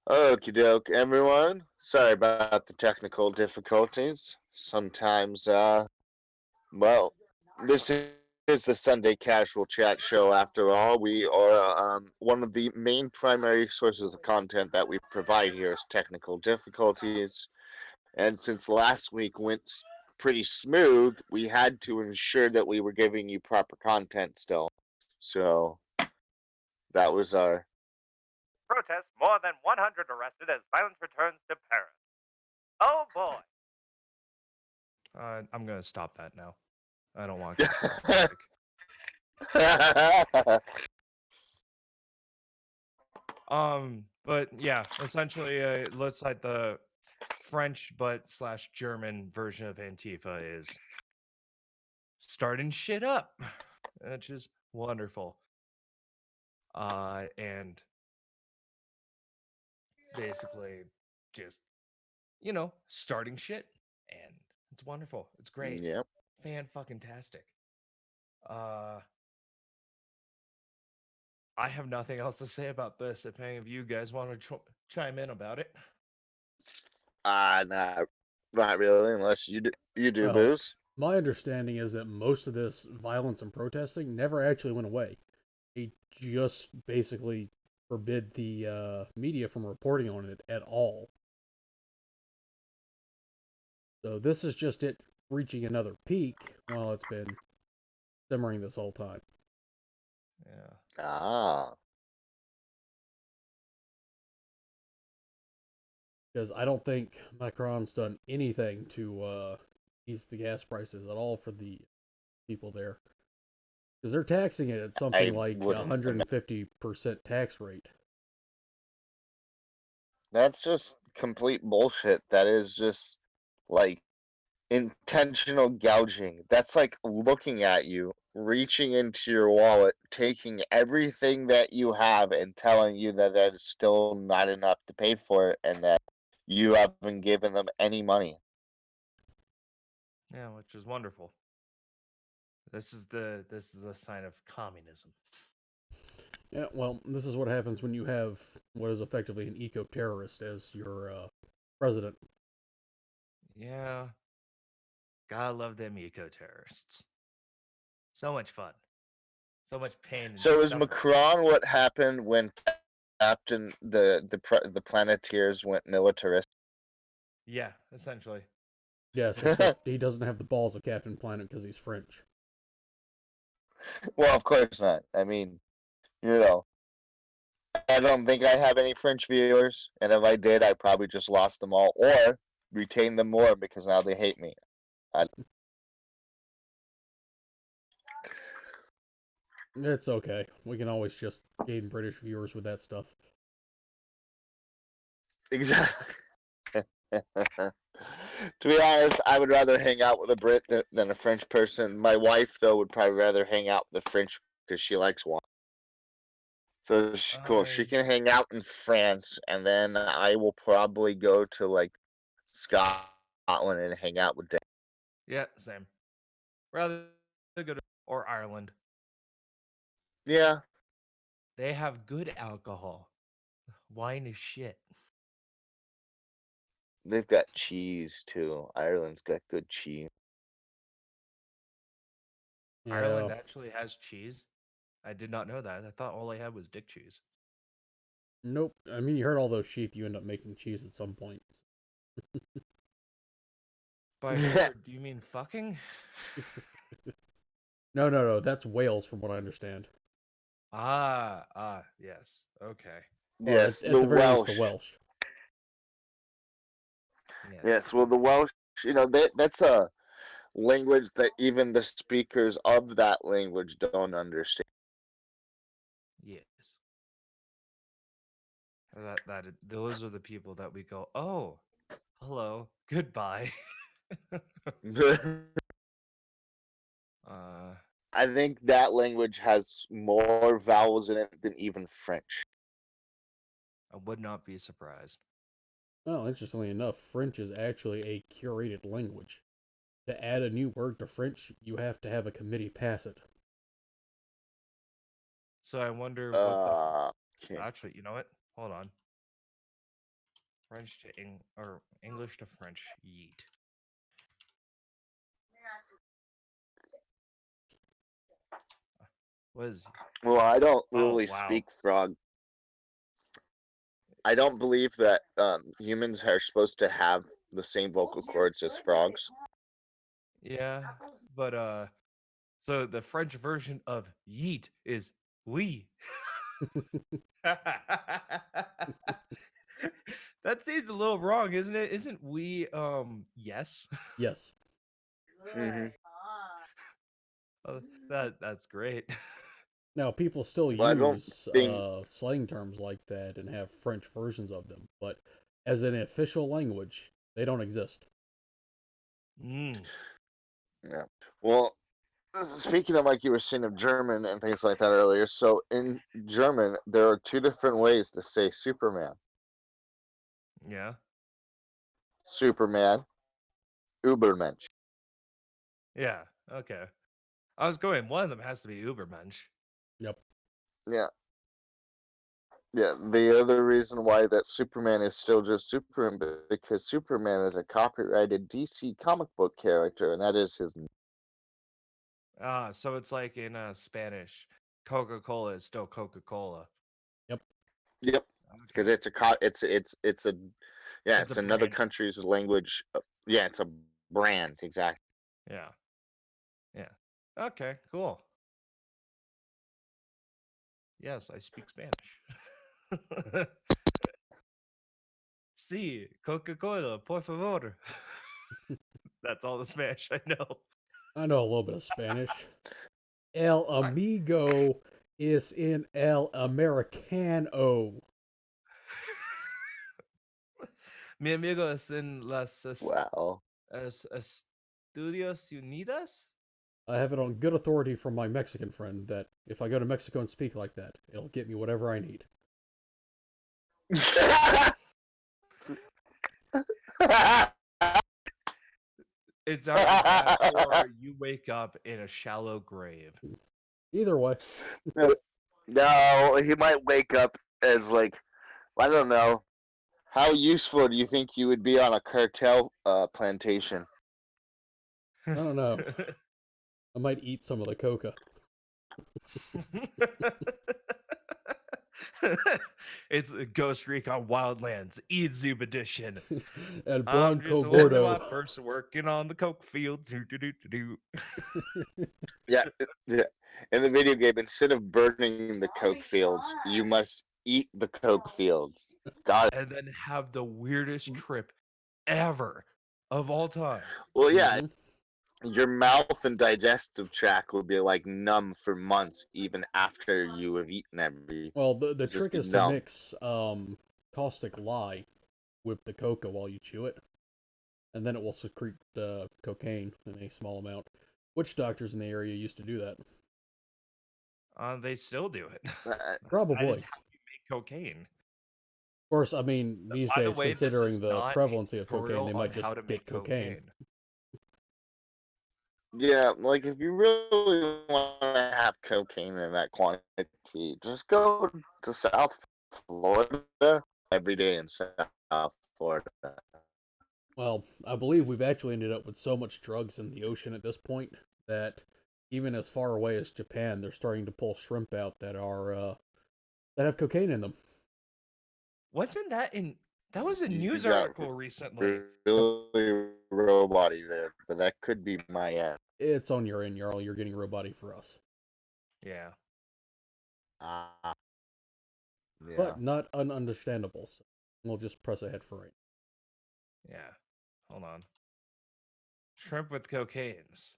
Okie doke, everyone. Sorry about the technical difficulties. Sometimes, well, this is the Sunday Casual Chat Show after all. We are one of the main primary sources of content that we provide here is technical difficulties. And since last week went pretty smooth, we had to ensure that we were giving you proper content still. So that was our. Protests, more than 100 arrested as violence returns to Paris. Oh boy. I'm gonna stop that now. I don't want copyright strike. But yeah, essentially, it looks like the French but slash German version of Antifa is starting shit up, which is wonderful. And basically just, starting shit, and it's wonderful. It's great. Yep. Fan-fucking-tastic. I have nothing else to say about this. If any of you guys want to chime in about it. Not really, unless you do, Well, Booze. my understanding is that most of this violence and protesting never actually went away. They just basically forbid the media from reporting on it at all. So this is just it reaching another peak while it's been simmering this whole time. Yeah. Ah. Because I don't think Macron's done anything to ease the gas prices at all for the people there. Because they're taxing it at something like 150% tax rate. That's just complete bullshit. That is just like intentional gouging. That's like looking at you, reaching into your wallet, taking everything that you have, and telling you that that is still not enough to pay for it, and that you haven't given them any money. Yeah, which is wonderful. This is the sign of communism. Yeah, well, this is what happens when you have what is effectively an eco-terrorist as your president. Yeah. Gotta love them eco-terrorists. So much fun. So much pain and So is suffering. Macron what happened when Captain the Planeteers went militarist? Yeah, essentially. Yes, except he doesn't have the balls of Captain Planet because he's French. Well, of course not. I mean, you know, I don't think I have any French viewers, and if I did, I probably just lost them all or retained them more because now they hate me. It's okay. We can always just gain British viewers with that stuff. Exactly. To be honest, I would rather hang out with a Brit than a French person. My wife, though, would probably rather hang out with a French because she likes wine. So cool. She can hang out in France, and then I will probably go to like Scotland and hang out with Dan. Yeah, same. Rather go to or Ireland. Yeah. They have good alcohol. Wine is shit. They've got cheese too. Ireland's got good cheese. Yeah. Ireland actually has cheese. I did not know that. I thought all they had was dick cheese. Nope. I mean, you heard all those sheep. You end up making cheese at some point. By heard, do you mean fucking? No. That's Wales, from what I understand. Yes. Okay. Yes, at the the very Welsh. least, the Welsh. Yes, well, the Welsh, that's a language that even the speakers of that language don't understand. Yes. Those are the people that we go, oh, hello, goodbye. I think that language has more vowels in it than even French. I would not be surprised. Well, interestingly enough, French is actually a curated language. To add a new word to French, you have to have a committee pass it. So I wonder what the... Okay. Actually, you know what? Hold on. French to or English to French. Yeet. Was Well, I don't oh really wow. speak frog. I don't believe that humans are supposed to have the same vocal cords as frogs. Yeah, but so the French version of yeet is oui. That seems a little wrong, isn't it? Isn't we yes? Yes. Mm-hmm. That's great. Now, people still Well, I don't use think. slang terms like that and have French versions of them, but as an official language, they don't exist. Mm, Yeah. Well, speaking of like you were saying of German and things like that earlier, so in German there are two different ways to say Superman. yeah. Superman, Übermensch. Yeah. Okay. I was going, one of them has to be Ubermensch. Yep. Yeah. Yeah. The other reason why that Superman is still just Superman because Superman is a copyrighted DC comic book character, and that is his. Ah, so it's like in Spanish, Coca-Cola is still Coca-Cola. Yep. Yep. Because Okay. it's a yeah, It's a it's another brand. country's language. Yeah, it's a brand exactly. Yeah. Yeah. Okay, cool. Yes, I speak Spanish. Sí, Coca-Cola, por favor. That's all the Spanish I know. I know a little bit of Spanish. El amigo is in el americano. Mi amigo es en las Wow. Estudios Unidas. I have it on good authority from my Mexican friend that if I go to Mexico and speak like that, it'll get me whatever I need. It's either that or you wake up in a shallow grave. Either way. No, he might wake up as like I don't know. How useful do you think you would be on a cartel plantation? I don't know. I might eat some of the coca. It's a Ghost Recon Wildlands Ezoob edition. El I'm Bronco just a little white Gordo. person working on the coke field. Do. Yeah, yeah. In the video game, instead of burning the coke fields, you must eat the coke fields. God. And then have the weirdest trip ever of all time. Well, yeah, Mm-hmm. your mouth and digestive tract will be like numb for months, even after you have eaten everything. Well, the Just trick be is to numb. mix caustic lye with the coca while you chew it, and then it will secrete cocaine in a small amount. Witch doctors in the area used to do that. They still do it. That Probably. is how you make cocaine. Of course, I mean, these By the days, way, this considering is the not a prevalency of cocaine, tutorial they on might just how to get make cocaine. Yeah, like if you really want to have cocaine in that quantity, just go to South Florida every day in South Florida. Well, I believe we've actually ended up with so much drugs in the ocean at this point that even as far away as Japan, they're starting to pull shrimp out that are that have cocaine in them. Wasn't that in? That was a You news got article recently. really robot there, but that could be my end. It's on your end, Jarl. You're getting roboty for us, Yeah. Ah, yeah. but not ununderstandable. So we'll just press ahead for right. Yeah. Hold on. Shrimp with cocaines.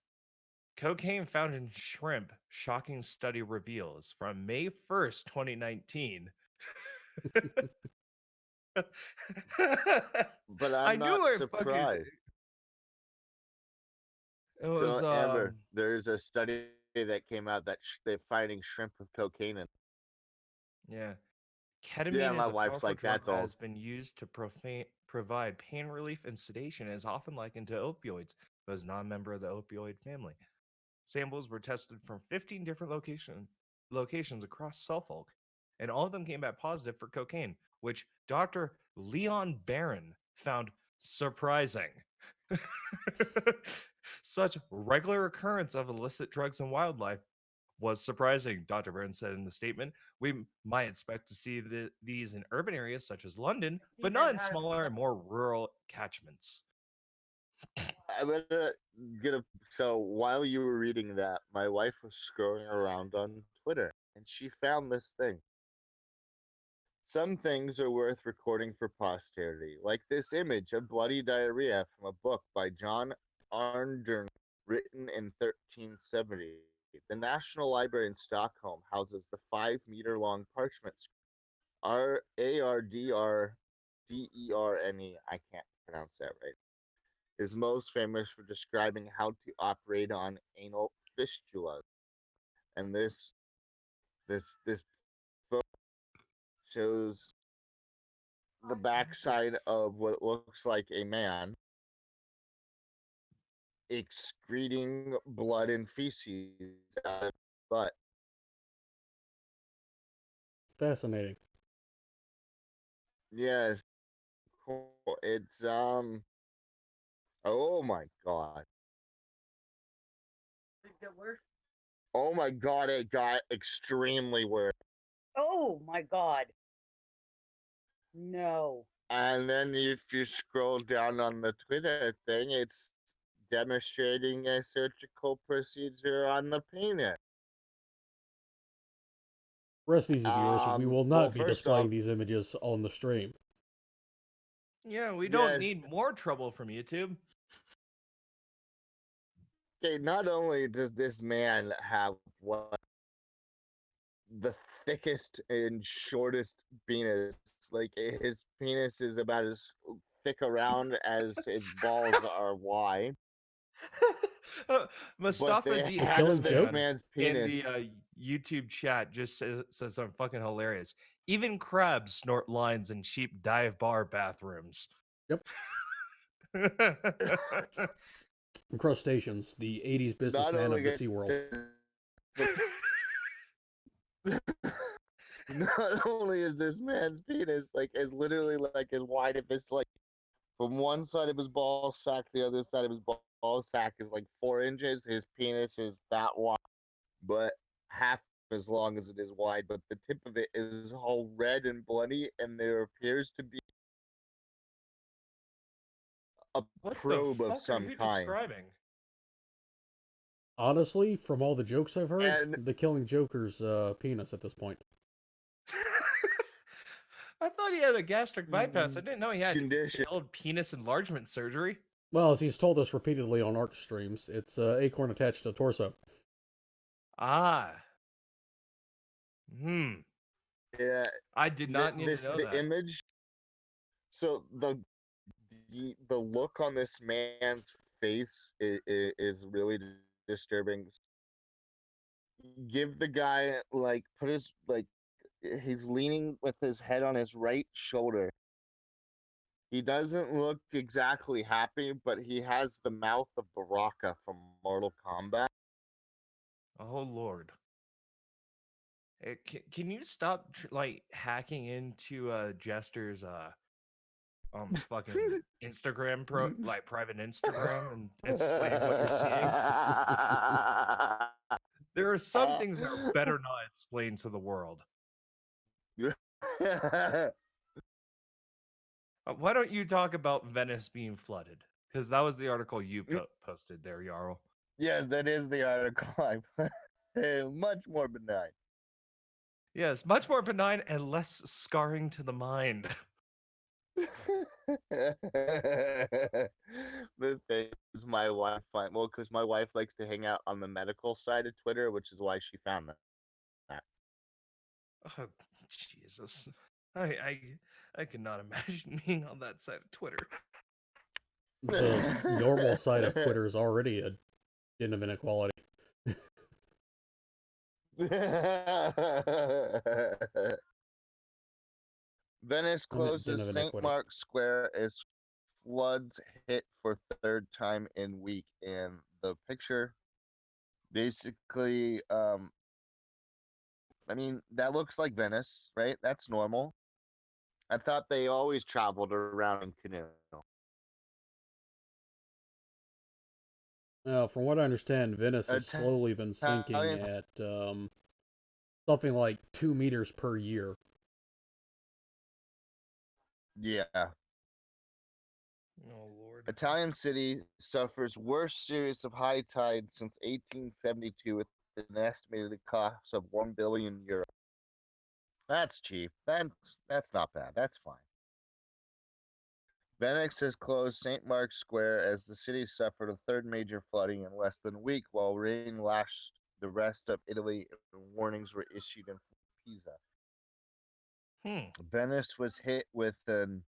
Cocaine found in shrimp, shocking study reveals from May 1st, 2019. But I I'm knew not I fucking surprised. it was So, Amber, there's a study that came out that they're finding shrimp with cocaine in. yeah. Yeah, Ketamine my is a wife's powerful like, drug that's that all. has been used to provide pain relief and sedation and is often likened to opioids, but is not a member of the opioid family. Samples were tested from 15 different locations across Suffolk, and all of them came back positive for cocaine, which Dr. Leon Barron found surprising. Such regular occurrence of illicit drugs in wildlife was surprising, Dr. Burns said in the statement. We might expect to see these in urban areas such as London, but not in smaller and more rural catchments. I'm gonna So while you were reading that, my wife was scrolling around on Twitter and she found this thing. Some things are worth recording for posterity, like this image of bloody diarrhea from a book by John Arndern, written in 1370. The National Library in Stockholm houses the 5-meter long parchment Ardrderne, I can't pronounce that right, is most famous for describing how to operate on anal fistulas. And this photo shows the backside of what looks like a man excreting blood and feces out of his butt. Fascinating. Yes, cool. It's oh my god. Oh my god, it got extremely worse. Oh my god. No. And then if you scroll down on the Twitter thing, it's demonstrating a surgical procedure on the penis. Rest easy, viewers. We will Well, not be first displaying off, these images on the stream. Yeah, we don't yes, need more trouble from YouTube. okay, not only does this man have what the thickest and shortest penis, like his penis is about as thick around as his balls are wide. But Mustafa they D. have Killing this joke? man's in penis. the YouTube chat just says something fucking hilarious. Even crabs snort lines in cheap dive bar bathrooms. Yep. Crustaceans, the 80s Not businessman only of the is SeaWorld. not only is this man's penis like is literally like as wide if it's like from one side of his ball sack, the other side of his ball sack is like 4 inches. His penis is that wide, but half as long as it is wide. But the tip of it is all red and bloody, and there appears to be a What the probe of fuck are some you kind. describing? Honestly, from all the jokes I've heard, And the Killing Joker's penis at this point. I thought he had a gastric bypass. I didn't know he had condition. failed penis enlargement surgery. Well, as he's told us repeatedly on ARC streams, it's acorn attached to torso. Ah. Hmm. Yeah, I did not need to know the that. image. So the look on this man's face is really disturbing. Give the guy like put his like he's leaning with his head on his right shoulder. He doesn't look exactly happy, but he has the mouth of Baraka from Mortal Kombat. Oh Lord. Can you stop like hacking into Jester's fucking Instagram private Instagram and explain what you're seeing? There are some things that are better not explained to the world. Why don't you talk about Venice being flooded? Because that was the article you posted there, Jarl. Yes, that is the article. Much more benign. Yes, much more benign and less scarring to the mind. The thing is, my wife because my wife likes to hang out on the medical side of Twitter, which is why she found that. Oh, Jesus. I cannot imagine being on that side of Twitter. The normal side of Twitter is already a den of inequality. Venice closes St. Mark's Square as floods hit for third time in week. In the picture, basically, I mean, that looks like Venice, right? That's normal. I thought they always traveled around in canoe. From what I understand, Venice has slowly been sinking Italian, at something like 2 meters per year. yeah. Oh Lord. Italian city suffers worst series of high tide since 1872 with an estimated cost of €1 billion. That's cheap. That's not bad. That's fine. Venice has closed St. Mark's Square as the city suffered a third major flooding in less than a week, while rain lashed the rest of Italy and warnings were issued in Pisa. Venice was hit with an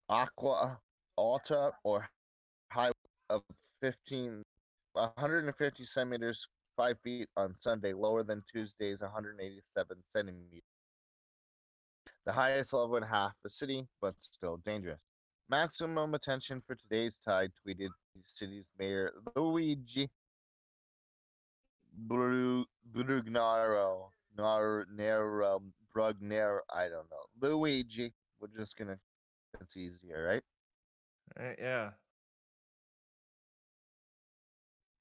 aqua alta or high of 150 centimeters, 5 feet on Sunday, lower than Tuesday's 187 centimeters. The highest level in half the city, but still dangerous. Maximum attention for today's tide, tweeted the city's mayor Luigi Brugnaro. Brugnero, I don't know. Luigi. We're just gonna, it's easier, right? Yeah.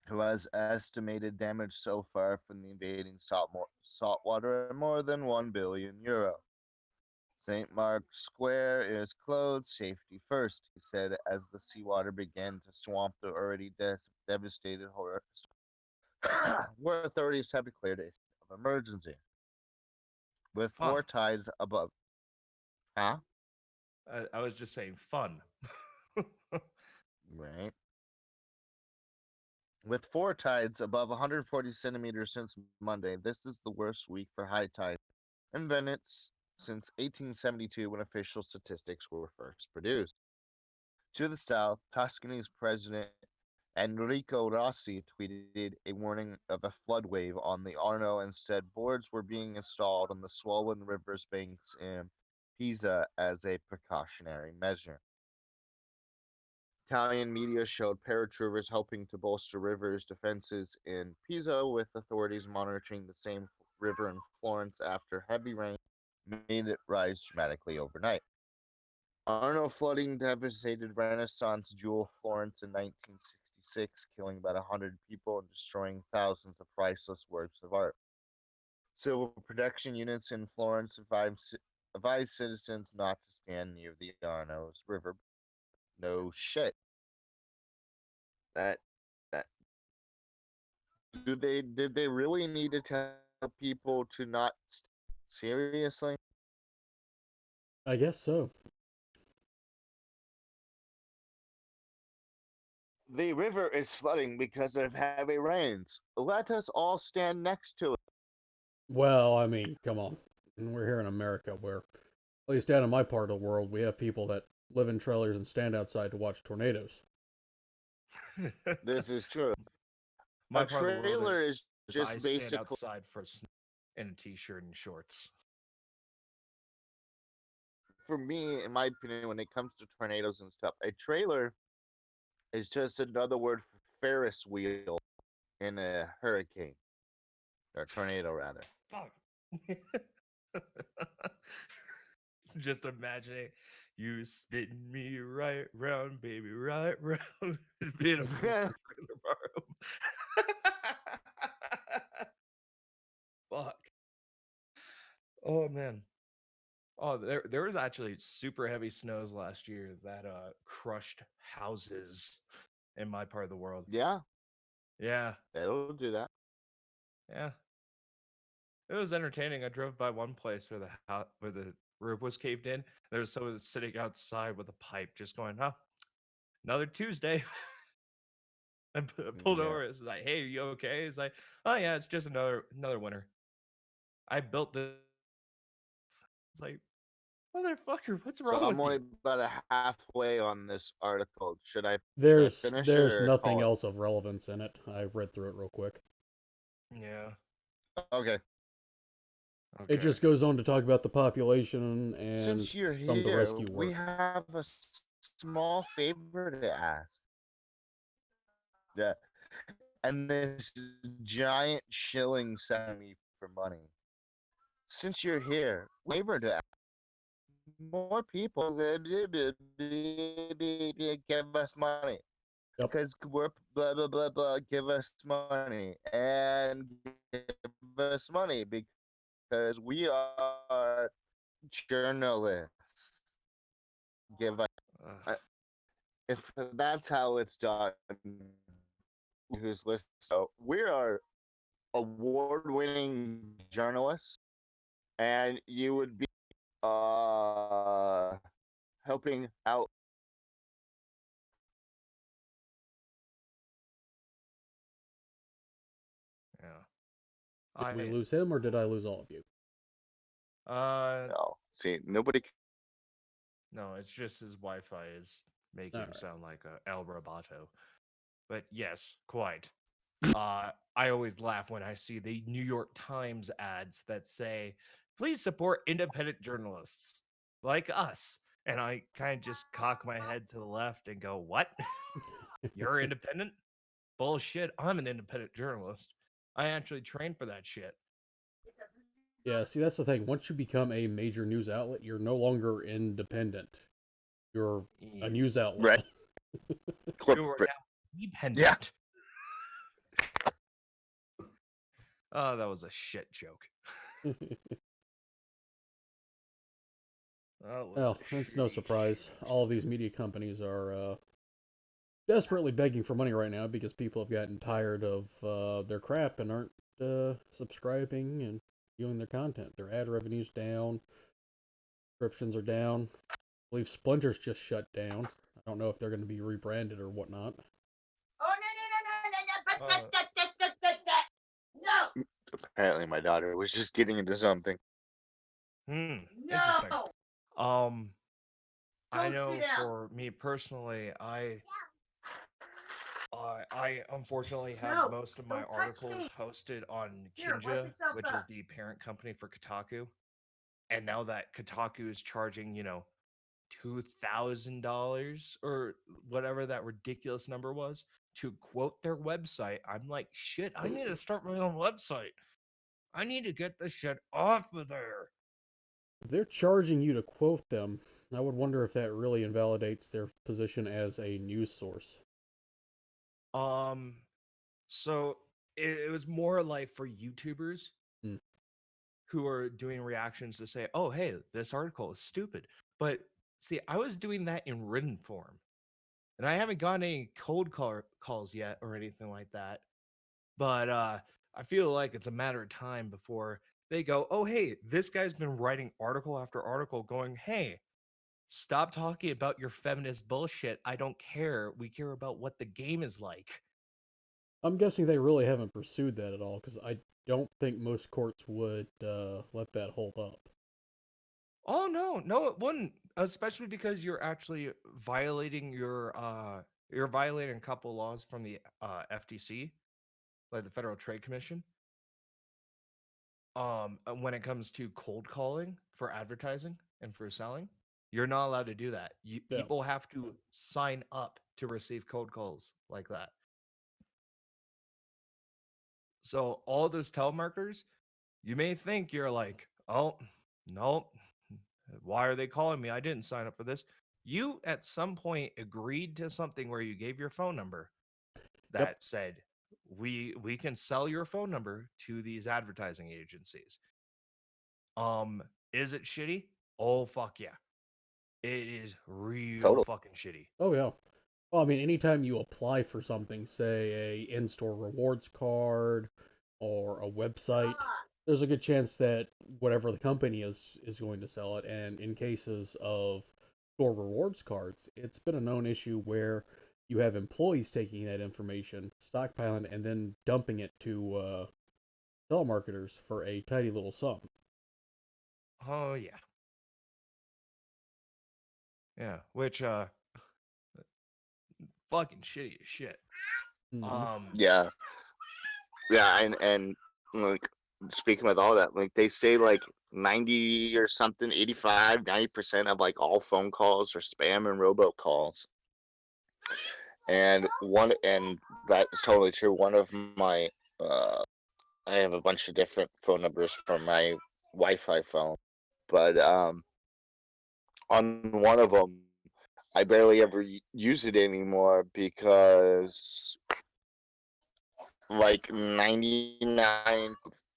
Who has estimated damage so far from the invading saltwater at more than €1 billion. St. Mark's Square is closed, safety first, he said as the seawater began to swamp the already devastated horror, where authorities have declared a state of emergency. With Fun. four tides above. Huh? I was just saying fun. Right. With four tides above 140 centimeters since Monday, this is the worst week for high tide in Venice since 1872 when official statistics were first produced. To the south, Tuscany's president Enrico Rossi tweeted a warning of a flood wave on the Arno and said boards were being installed on the swollen river's banks in Pisa as a precautionary measure. Italian media showed paratroopers helping to bolster rivers' defenses in Pisa, with authorities monitoring the same river in Florence after heavy rain made it rise dramatically overnight. Arno flooding devastated Renaissance jewel Florence in 1966, killing about 100 people and destroying thousands of priceless works of art. Civil protection units in Florence advised citizens not to stand near the Arno's river. No shit. That that did they really need to tell people to not seriously? I guess so. The river is flooding because of heavy rains. Let us all stand next to it. Well, I mean, come on. We're here in America where, at least down in my part of the world, we have people that live in trailers and stand outside to watch tornadoes. This is true. My A part of the world trailer is is just I stand basically outside for in a t-shirt and shorts. for me, in my opinion, when it comes to tornadoes and stuff, a trailer is just another word for Ferris wheel in a hurricane or tornado, rather. Fuck. Just imagining you spitting me right round, baby, right round. Being a trailer park. Fuck. Oh man. Oh, there was actually super heavy snows last year that crushed houses in my part of the world. Yeah, Yeah. it'll do that. Yeah. It was entertaining. I drove by one place where the roof was caved in. There was someone sitting outside with a pipe, just going, "Huh, another Tuesday." I pulled Yeah. over. It's like, "Hey, you okay?" It's like, "Oh yeah, it's just another winter. I built this." It's like, motherfucker, what's So wrong I'm with only you? about a halfway on this article. Should I There's finish it there's or nothing call it? else of relevance in it. I read through it real quick. Yeah. Okay. It Okay. just goes on to talk about the population and Since you're some of the here, rescue we work. have a small favor to ask. Yeah. And this giant shilling sending me for money. Since you're here, favor to ask. more people that give us money. Yep. Because we're blah blah blah blah. Give us money and give us money because we are journalists. Give us if that's how it's done. Who's listening? So we are award-winning journalists, and you would be helping out. Yeah. Did we lose him, or did I lose all of you? No, see, nobody. No, it's just his Wi-Fi is making him Alright. sound like a El Roboto. But yes, quite. I always laugh when I see the New York Times ads that say, "Please support independent journalists like us." And I kind of just cock my head to the left and go, "What? You're independent? Bullshit! I'm an independent journalist. I actually trained for that shit." Yeah, see, that's the thing. Once you become a major news outlet, you're no longer independent. You're a news outlet. Right. You are now dependent. Yeah. Oh, that was a shit joke. Well, it's no surprise. All of these media companies are desperately begging for money right now because people have gotten tired of their crap and aren't subscribing and viewing their content. Their ad revenue's down. Subscriptions are down. I believe Splinter's just shut down. I don't know if they're going to be rebranded or whatnot. No! Apparently, my daughter was just getting into something. Interesting. I know for me personally, I unfortunately have most of my articles hosted on Kinja, which is the parent company for Kotaku. And now that Kotaku is charging, $2,000 or whatever that ridiculous number was to quote their website, I'm like, shit, I need to start my own website. I need to get this shit off of there. If they're charging you to quote them, I would wonder if that really invalidates their position as a news source. So it was more like for YouTubers who are doing reactions to say, oh, hey, this article is stupid. But see, I was doing that in written form. And I haven't gotten any cold calls yet or anything like that. But I feel like it's a matter of time before they go, oh, hey, this guy's been writing article after article going, hey, stop talking about your feminist bullshit. I don't care. We care about what the game is like. I'm guessing they really haven't pursued that at all because I don't think most courts would let that hold up. Oh no, it wouldn't. Especially because you're actually violating you're violating a couple laws from the FTC, like the Federal Trade Commission. When it comes to cold calling for advertising and for selling, you're not allowed to do that. People have to sign up to receive cold calls like that. So all those telemarketers, you may think you're like, oh, no, why are they calling me? I didn't sign up for this. You at some point agreed to something where you gave your phone number that said, we can sell your phone number to these advertising agencies. Is it shitty? Oh fuck yeah. It is real fucking shitty. Oh yeah. Well, I mean, anytime you apply for something, say a in-store rewards card or a website, there's a good chance that whatever the company is going to sell it. And in cases of store rewards cards, it's been a known issue where you have employees taking that information, stockpiling, and then dumping it to telemarketers for a tiny little sum. Oh yeah. Yeah, which fucking shitty as shit. Yeah, and like speaking with all that, like they say like 90 or something, 85, 90% of like all phone calls are spam and robocalls. And that is totally true. One of my I have a bunch of different phone numbers from my Wi-Fi phone, but on one of them, I barely ever use it anymore because like 99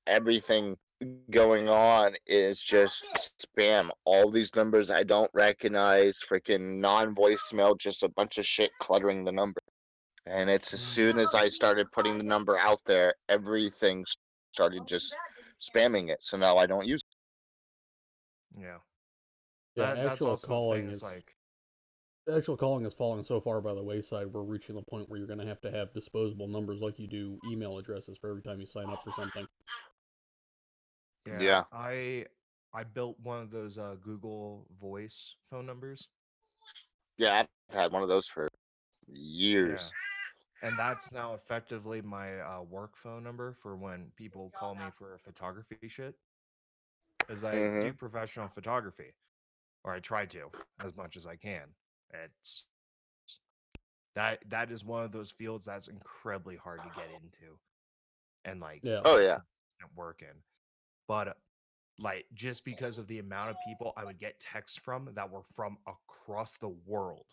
everything going on is just spam. All these numbers I don't recognize, freaking non-voicemail, just a bunch of shit cluttering the number. And it's as soon as I started putting the number out there, everything started just spamming it. So now I don't use it. Yeah. Yeah, That's also the thing. It's like, actual calling is falling so far by the wayside. We're reaching the point where you're going to have disposable numbers like you do email addresses for every time you sign up for something. yeah, I built one of those Google Voice phone numbers. Yeah, I've had one of those for years. Yeah. And that's now effectively my work phone number for when people call me for photography shit. Because I Mm-hmm. do professional photography, or I try to as much as I can. It's that is one of those fields that's incredibly hard to get into and like Yeah. Oh yeah. work in. But like just because of the amount of people I would get texts from that were from across the world,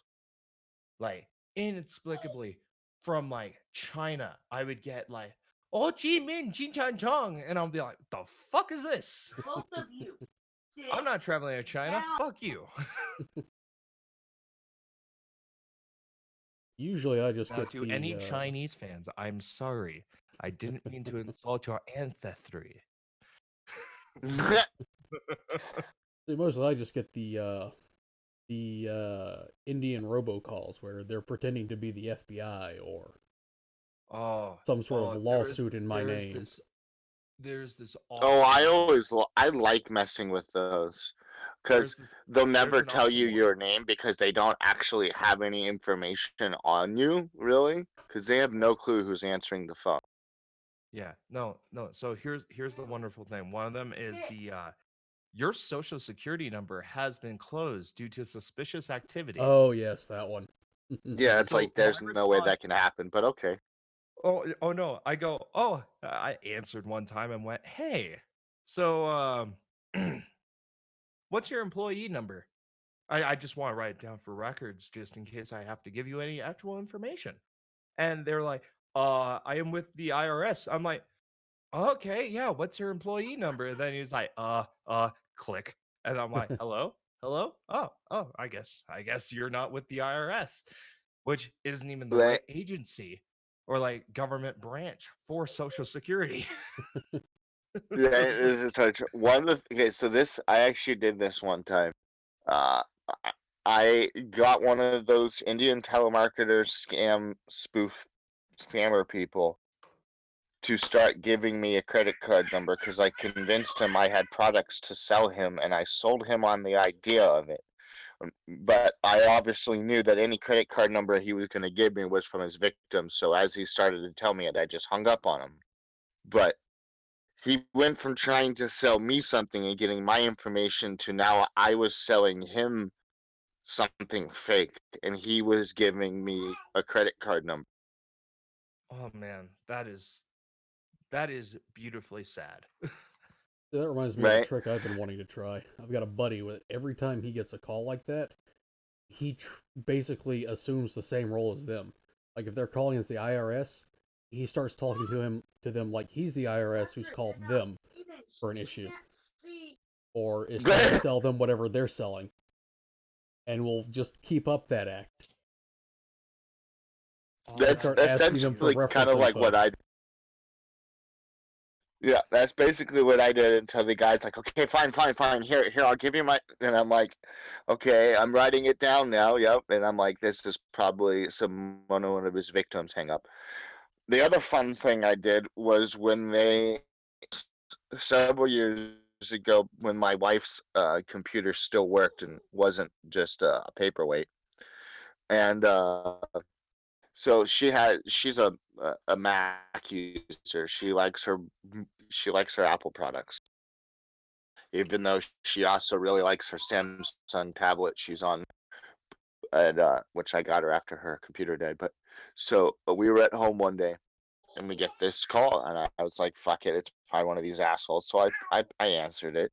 like inexplicably from like China, I would get like "Oh Ji Min Jin Chan Chong," and I'll be like, "The fuck is this? Both of you. I'm not traveling to China. Fuck you." Usually I just Now, get to the any Chinese fans, I'm sorry. I didn't mean to insult your ancestry. mostly I just get the Indian robocalls where they're pretending to be the FBI or some sort of lawsuit in my name. There's this Oh, awesome I like messing with those because they'll never tell you your name because they don't actually have any information on you, really, because they have no clue who's answering the phone. Yeah, no. So here's the wonderful thing. One of them is the your social security number has been closed due to suspicious activity. Oh yes, that one. Yeah, it's So like there's my no way response- that can happen, but okay. Oh no. I go, "Oh, I answered one time and went, "Hey. So what's your employee number? I just want to write it down for records just in case I have to give you any actual information." And they're like, I am with the IRS." I'm like, "Okay, yeah, what's your employee number?" And then he's like, click. And I'm like, "Hello? Hello? Oh, I guess you're not with the IRS," which isn't even the Right. right agency or like government branch for Social Security. Yeah, So this is such one of the, okay. So this I actually did this one time. Uh, I got one of those Indian telemarketer scammer people to start giving me a credit card number because I convinced him I had products to sell him and I sold him on the idea of it. But I obviously knew that any credit card number he was going to give me was from his victim. So as he started to tell me it, I just hung up on him. But he went from trying to sell me something and getting my information to now I was selling him something fake and he was giving me a credit card number. oh man, that is beautifully sad. That reminds me of a trick I've been wanting to try. I've got a buddy with every time he gets a call like that, he basically assumes the same role as them. Like if they're calling as the IRS, he starts talking to them like he's the IRS who's called them for an issue, or is trying to sell them whatever they're selling, and will just keep up that act. That's essentially kind of like what I. Yeah, that's basically what I did until the guy's like, "Okay, fine. Here, I'll give you my." And I'm like, "Okay, I'm writing it down now." Yep. And I'm like, "This is probably one of his victims." Hang up. The other fun thing I did was when several years ago, when my wife's computer still worked and wasn't just a paperweight, and so she's a Mac user. She likes her Apple products, even though she also really likes her Samsung tablet she's on, and which I got her after her computer died. But so we were at home one day and we get this call, and I was like, "Fuck it, it's probably one of these assholes." So I answered it.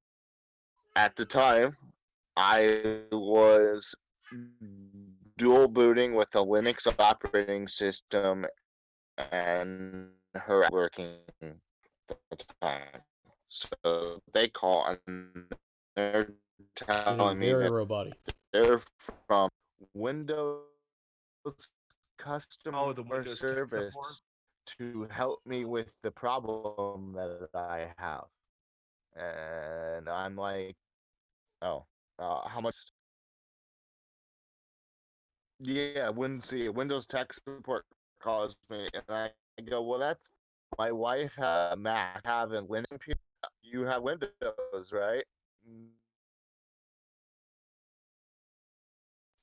At the time, I was dual booting with a Linux operating system and her working at the time. So they call and they're Getting telling me very that roboty. they're from Windows Oh, customer the Windows tech support. service to help me with the problem that I have. And I'm like, oh, how much? Yeah, Windows tech support calls me, and I go, well, that's my wife had a Mac, have a Linux computer. You have Windows, right? "Mm,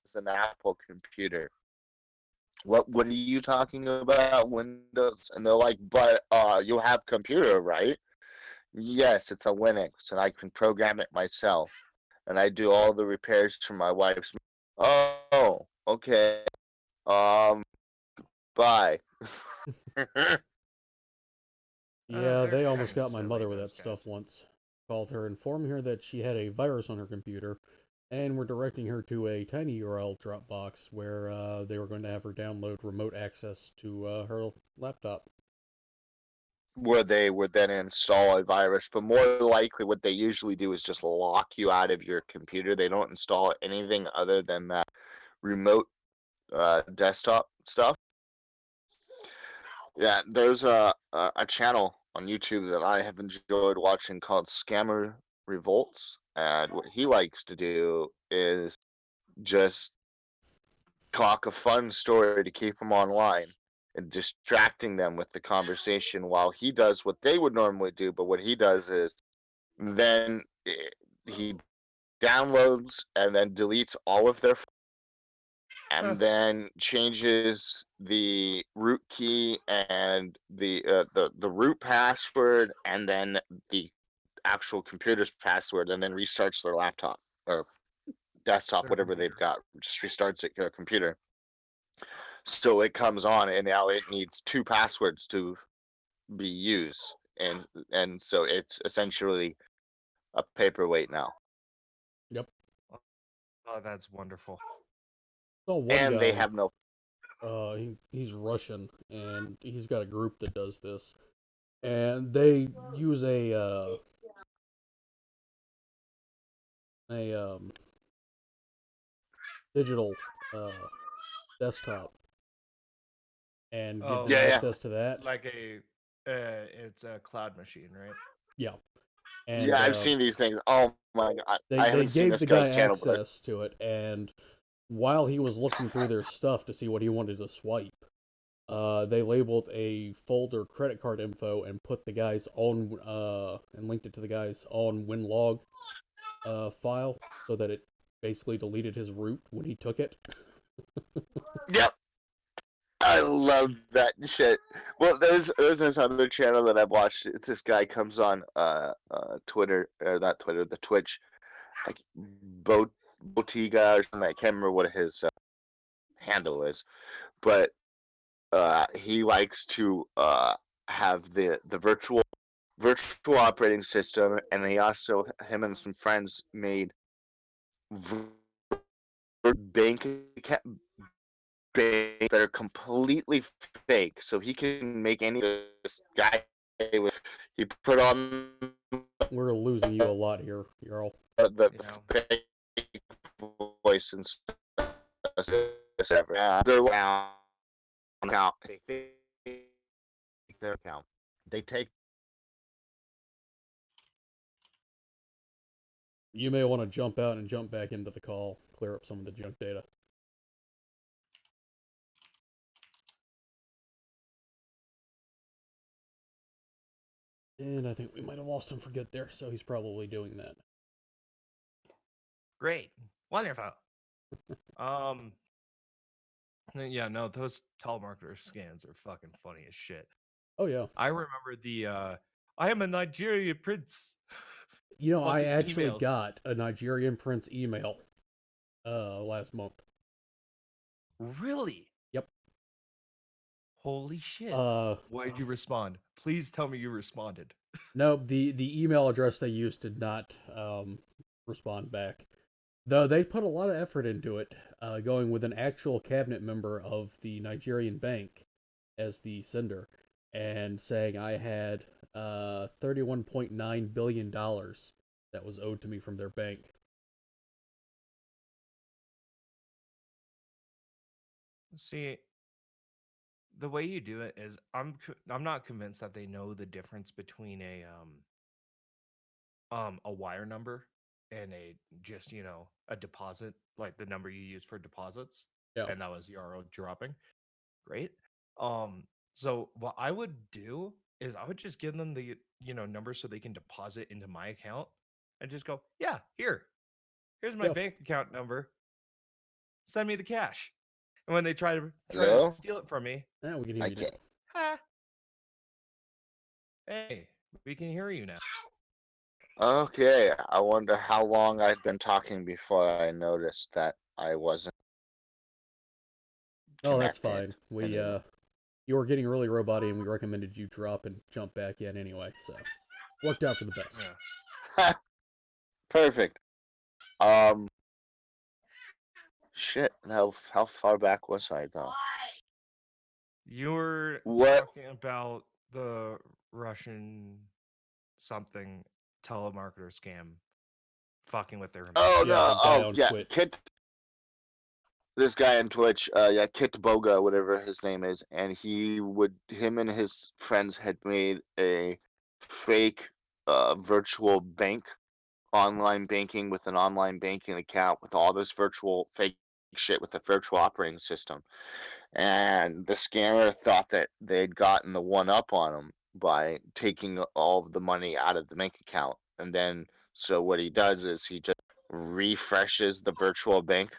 it's an Apple computer. What are you talking about? Windows? And they're like, but you have computer, right? Yes, it's a Linux, and I can program it myself, and I do all the repairs for my wife's. Oh, okay. Um, bye. Yeah, they They're almost kinda got my silly, mother with those that stuff guys. once. Called her, informing her that she had a virus on her computer, and were directing her to a tiny URL Dropbox where they were going to have her download remote access to her laptop. Where they would then install a virus, but more likely what they usually do is just lock you out of your computer. They don't install anything other than that remote desktop stuff. Yeah, there's a channel on YouTube that I have enjoyed watching called Scammer Revolts, and what he likes to do is just talk a fun story to keep them online and distracting them with the conversation while he does what they would normally do. But what he does is then he downloads and then deletes all of their and then changes the root key and the root password and then the actual computer's password and then restarts their laptop or desktop, Their whatever they've computer. got, just restarts their computer. So it comes on and now it needs two passwords to be used. And so it's essentially a paperweight now. Yep. Oh, that's wonderful. Saw one And they guy. have no He's Russian, and he's got a group that does this, and they use a digital desktop and give Oh, them yeah, yeah. access to that. like it's a cloud machine, right? Yeah, and Yeah, I've seen these things. Oh my god. I they haven't seen gave this the guy guy's channel, but access to it, and while he was looking through their stuff to see what he wanted to swipe, they labeled a folder credit card info and put the guy's own and linked it to the guy's own WinLog file so that it basically deleted his root when he took it. yep. I love that shit. Well, there's this other channel that I've watched. This guy comes on Twitter or not Twitter, the Twitch, like Botiga or something. I can't remember what his handle is, but he likes to have the virtual operating system, and he also him and some friends made bank account that are completely fake, so he can make any this guy with he put on We're losing you a lot here, Earl. the You know, fake voice and stuff. They're around account. They fake their account. They take. You may want to jump out and jump back into the call, clear up some of the junk data. And I think we might have lost him for good there, so he's probably doing that. great, wonderful. Um, yeah, no, those telemarketer scams are fucking funny as shit. Oh yeah. I remember the I am a Nigeria prince. You know, I fucking actually emails. got a Nigerian prince email last month. Really? Yep. Holy shit. Uh Why did you respond? Please tell me you responded. no, the email address they used did not respond back. Though they put a lot of effort into it, going with an actual cabinet member of the Nigerian bank as the sender, and saying I had $31.9 billion that was owed to me from their bank. See, the way you do it is I'm not convinced that they know the difference between a wire number and a just, a deposit, like the number you use for deposits. Yeah. And that was Yarrow dropping. Great. Um, so what I would do is I would just give them the, number so they can deposit into my account and just go, yeah, here's my Yeah. bank account number. Send me the cash. And when they try to Hello? steal it from me, Now we can hear I you now. can't. ha, hey, we can hear you now. Okay, I wonder how long I'd been talking before I noticed that I wasn't Oh, that's connected fine. We anymore. you were getting really roboty, and we recommended you drop and jump back in anyway. So worked out for the best. Yeah. Perfect. Shit. How far back was I though? You were What? talking about the Russian something telemarketer scam fucking with their Oh employees. Yeah, no. the guy Oh on yeah. Twitch. This guy on Twitch, yeah, Kit Boga, whatever his name is, and him and his friends had made a fake virtual bank, online banking with an online banking account with all this virtual fake shit with a virtual operating system. And the scammer thought that they'd gotten the one up on him by taking all of the money out of the bank account. And then, so what he does is he just refreshes the virtual bank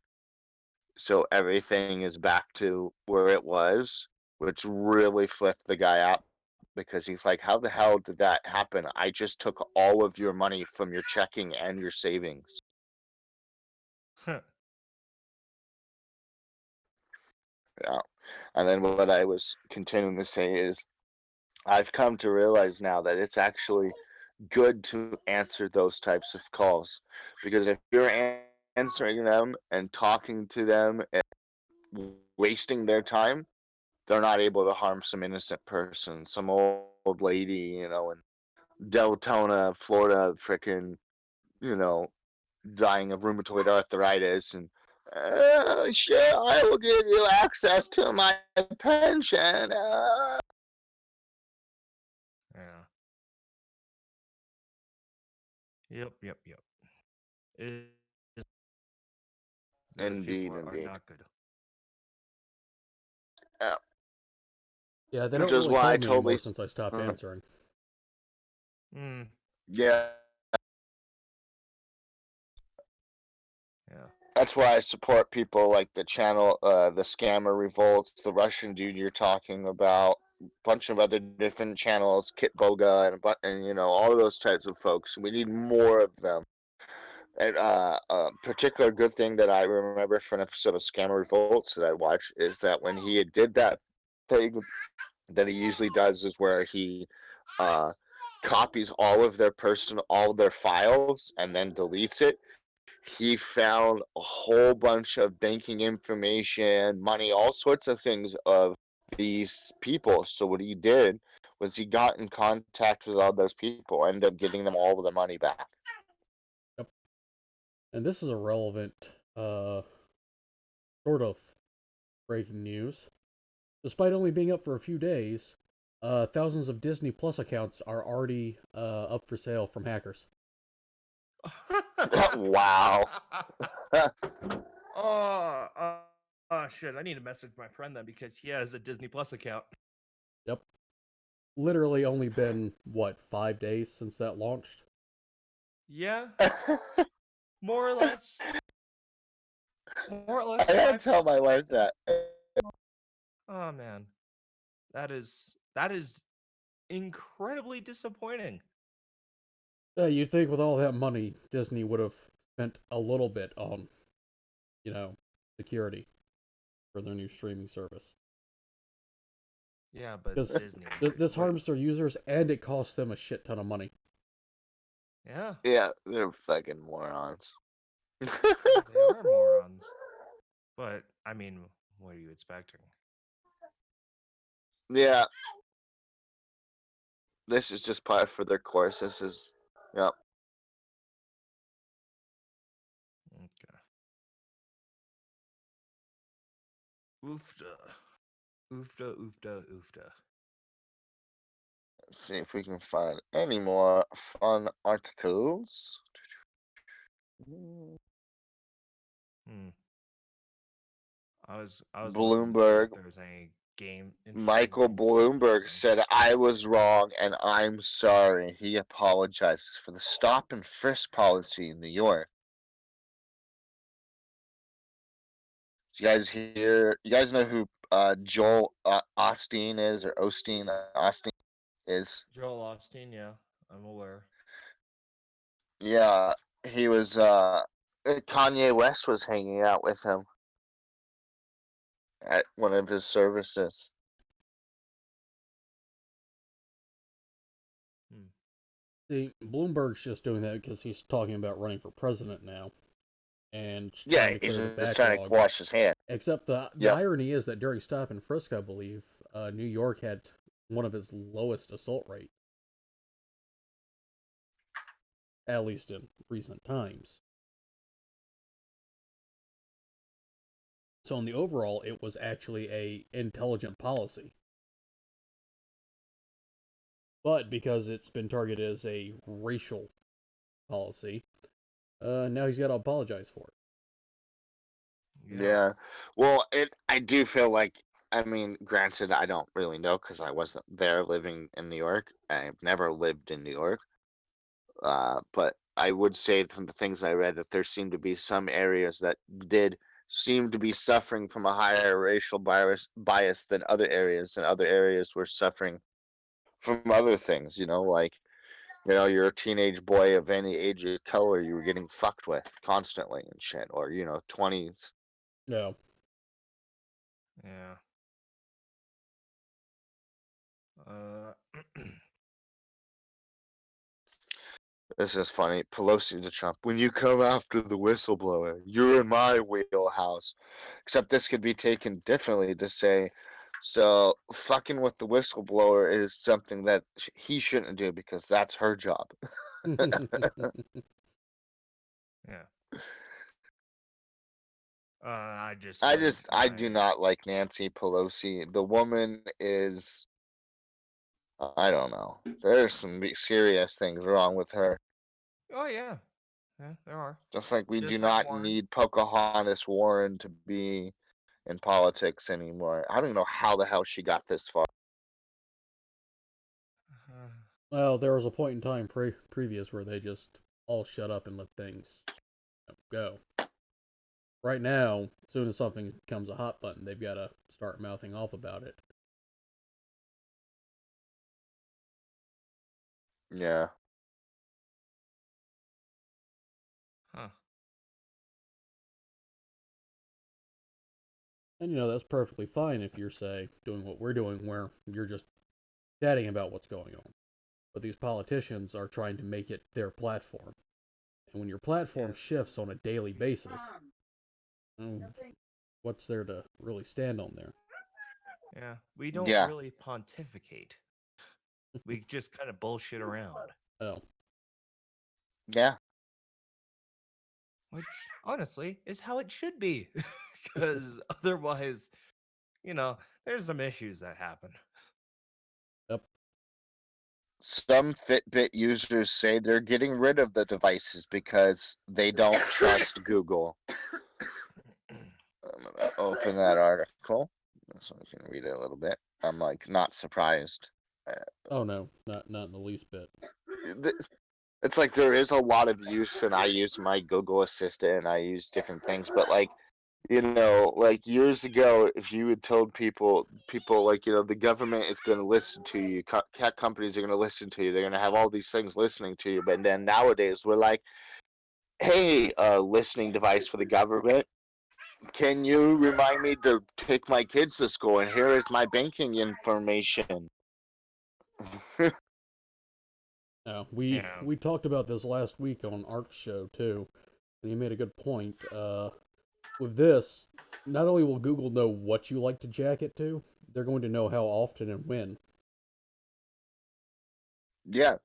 so everything is back to where it was, which really flipped the guy out because he's like, how the hell did that happen? I just took all of your money from your checking and your savings. Yeah. And then what I was continuing to say is I've come to realize now that it's actually good to answer those types of calls because if you're answering them and talking to them and wasting their time, they're not able to harm some innocent person, some old lady, in Deltona, Florida, frickin', you know, dying of rheumatoid arthritis, and sure, I will give you access to my pension. Yeah. Yep. It is, those Indeed, people are indeed. not good. Uh, Yeah, they which don't is really why call I me totally, anymore since I stopped answering. Mm, yeah, yeah. that's why I support people like the channel, the Scammer Revolts, the Russian dude you're talking about, a bunch of other different channels, Kit Boga, and all of those types of folks. We need more of them. And a particular good thing that I remember from an episode of Scammer Revolts that I watched is that when he did that thing that he usually does is where he uh, copies all of their files and then deletes it. He found a whole bunch of banking information, money, all sorts of things of these people. So what he did was he got in contact with all those people, ended up getting them all of the money back. Yep. And this is a relevant, sort of breaking news. Despite only being up for a few days, thousands of Disney Plus accounts are already up for sale from hackers. Wow. Oh, shit. I need to message my friend then because he has a Disney Plus account. Yep. Literally only been, what, 5 days since that launched? Yeah, more or less. More or I less gotta five. tell my wife that. Oh man, that is incredibly disappointing. Yeah, you'd think with all that money, Disney would have spent a little bit on, security for their new streaming service. Yeah, but it's Because Disney. this What? harms their users and it costs them a shit ton of money. Yeah. Yeah, they're fucking morons. They are morons. But, I mean, what are you expecting? Yeah. This is just part for their course. This is, yep. Okay. Oofda. Oofda, oofda, oofda. Let's see if we can find any more fun articles. Hmm. I was looking to see Bloomberg, if there's any interesting Michael games this Bloomberg weekend. said, I was wrong and I'm sorry. He apologizes for the stop and frisk policy in New York. So you guys know who Joel Osteen is, or Osteen is? Joel Austin, yeah, I'm aware. Yeah, he was, Kanye West was hanging out with him at one of his services. See, Bloomberg's just doing that because he's talking about running for president now and Yeah, trying to he's clear the just trying to backlog. wash his hands. Except the Yep. irony is that during stop and frisk, I believe, New York had one of its lowest assault rates, at least in recent times. So in the overall, it was actually a intelligent policy. But because it's been targeted as a racial policy, now he's got to apologize for it. Yeah. Well, I do feel like, I mean, granted, I don't really know because I wasn't there living in New York. I've never lived in New York. But I would say from the things I read that there seemed to be some areas that did seem to be suffering from a higher racial bias than other areas, and other areas were suffering from other things, like, you're a teenage boy of any age of color, you were getting fucked with constantly and shit, or, 20s. No. Yeah. This is funny. Pelosi to Trump. When you come after the whistleblower, you're in my wheelhouse. Except this could be taken differently to say, so fucking with the whistleblower is something that he shouldn't do because that's her job. Yeah. I just I couldn't just, I do find. not like Nancy Pelosi. The woman is, I don't know. There's some serious things wrong with her. Oh yeah, yeah, there are. Just like we do Just like not Warren. need Pocahontas Warren to be in politics anymore. I don't even know how the hell she got this far. Well, there was a point in time previous where they just all shut up and let things go. Right now, as soon as something becomes a hot button, they've got to start mouthing off about it. Yeah. Huh. And that's perfectly fine if you're, say, doing what we're doing, where you're just chatting about what's going on. But these politicians are trying to make it their platform. And when your platform shifts on a daily basis, what's there to really stand on there? Yeah, we don't Yeah. really pontificate. We just kind of bullshit around. Oh. Yeah. Which, honestly, is how it should be. Because otherwise, there's some issues that happen. Yep. Some Fitbit users say they're getting rid of the devices because they don't trust Google. I'm gonna open that article so I can read it a little bit. I'm like not surprised. Oh no, not in the least bit. It's like there is a lot of use, and I use my Google Assistant and I use different things, but like, like years ago, if you had told people like, the government is going to listen to you, cat companies are going to listen to you, they're going to have all these things listening to you, but then nowadays we're like, hey, listening device for the government, can you remind me to take my kids to school, and here is my banking information. No, we talked about this last week on Ark's show too. and you made a good point. With this, not only will Google know what you like to jack it to, they're going to know how often and when. Yeah.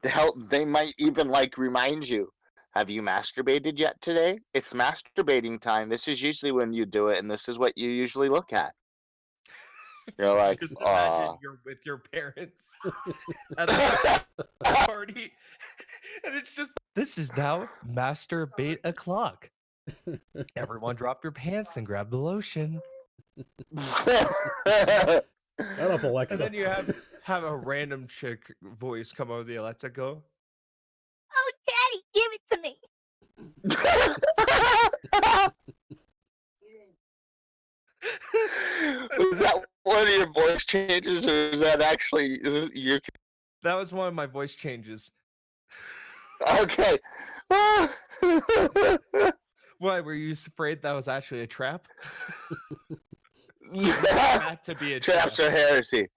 Hell, they might even like remind you. Have you masturbated yet today? It's masturbating time. This is usually when you do it, and this is what you usually look at. You're like, Just imagine you're with your parents at a party, and it's just this is now masturbate o'clock. Everyone, drop your pants and grab the lotion. Shut up, And Alexa. then you have a random chick voice come over the Alexa, go, Oh, Daddy, give it to me. Was that one of your voice changes, or is that actually your? that was one of my voice changes. Okay. Why were you afraid that was actually a trap? Yeah. Had to be a Traps trap. are heresy.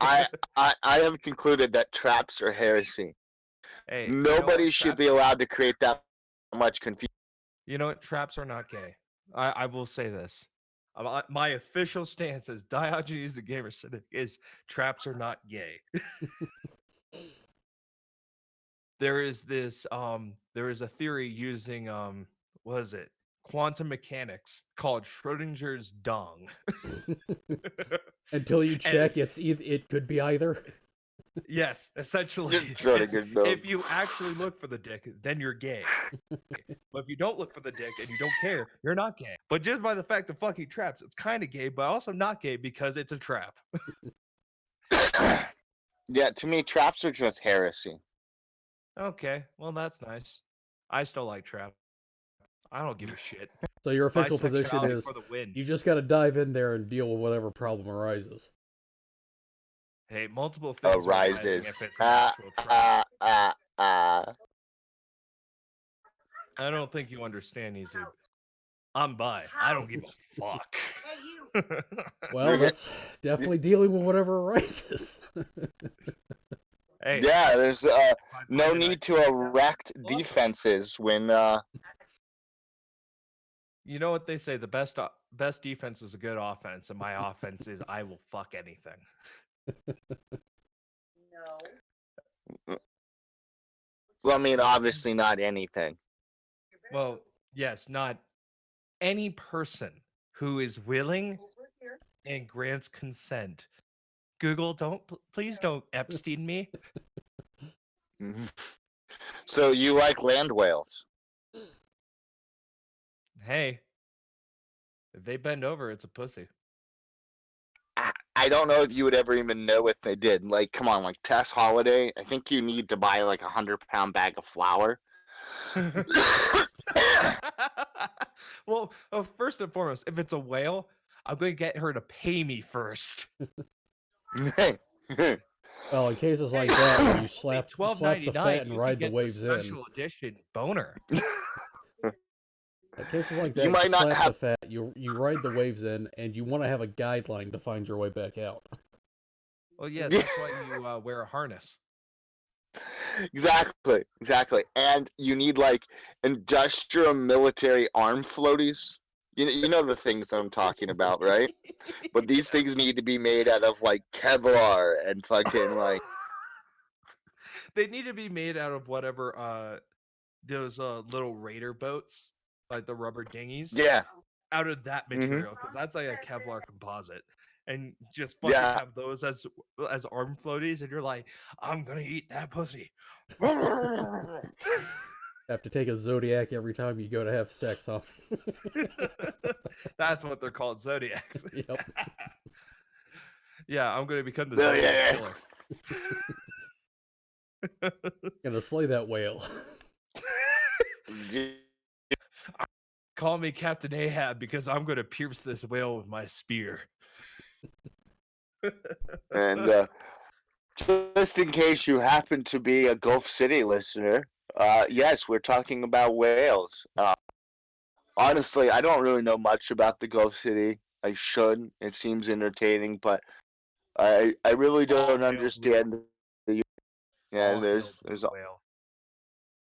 I have concluded that traps are heresy. Hey, Nobody should be allowed to create that much confusion. You know what? Traps are not gay. I will say this. My official stance as Diogenes the Gamer Cynic is traps are not gay. There is this there is a theory using what is it? Quantum mechanics called Schrodinger's dong. Until you And check, it could be either. Yes, essentially. Schrodinger's dong. If you actually look for the dick, then you're gay. But if you don't look for the dick and you don't care, you're not gay. But just by the fact of fucking traps, it's kind of gay, but also not gay because it's a trap. Yeah, to me, traps are just heresy. Okay, well that's nice. I still like trap. I don't give a shit. So your official position Bisexuality is for the win. you just got to dive in there and deal with whatever problem arises. Hey, multiple things are arising if Arises. it's an actual trap. Uh. I don't think you understand, Ezoob. I'm bi. I don't give a fuck. Well, that's definitely dealing with whatever arises. Hey, Yeah, there's I no find it need to erect defenses when You know what they say? The best defense is a good offense, and my offense is I will fuck anything. No. well, I mean, obviously not anything. Well, yes, not any person who is willing and grants consent. Google, please don't Epstein me. So you like land whales? Hey, if they bend over, it's a pussy. I don't know if you would ever even know if they did. Like, come on, like Tess Holiday. I think you need to buy like 100-pound bag of flour. Well, first and foremost, if it's a whale, I'm going to get her to pay me first. Well, in cases like that, when you slap the $12.99, fat and you ride can the get waves in. special edition boner. In cases like that, You might not slap have- the fat, you ride the waves in, and you want to have a guideline to find your way back out. Well, yeah, that's why you wear a harness. Exactly. And you need like industrial military arm floaties. You know the things I'm talking about, right? But these things need to be made out of like Kevlar and fucking like They need to be made out of whatever those little raider boats, like the rubber dinghies. yeah. Out of that Mhm. material, because that's like a Kevlar composite, and just fucking Yeah. have those as arm floaties, and you're like, I'm gonna eat that pussy. Have to take a Zodiac every time you go to have sex, huh? That's what they're called, Zodiacs. Yep. Yeah, I'm gonna become the Oh, Zodiac yeah. killer. Gonna slay that whale. Call me Captain Ahab because I'm gonna pierce this whale with my spear. And just in case you happen to be a Gulf City listener, yes, we're talking about whales. Honestly, I don't really know much about the Gulf City. I should. It seems entertaining, but I really don't All hail understand. Yeah, All there's hail the whale.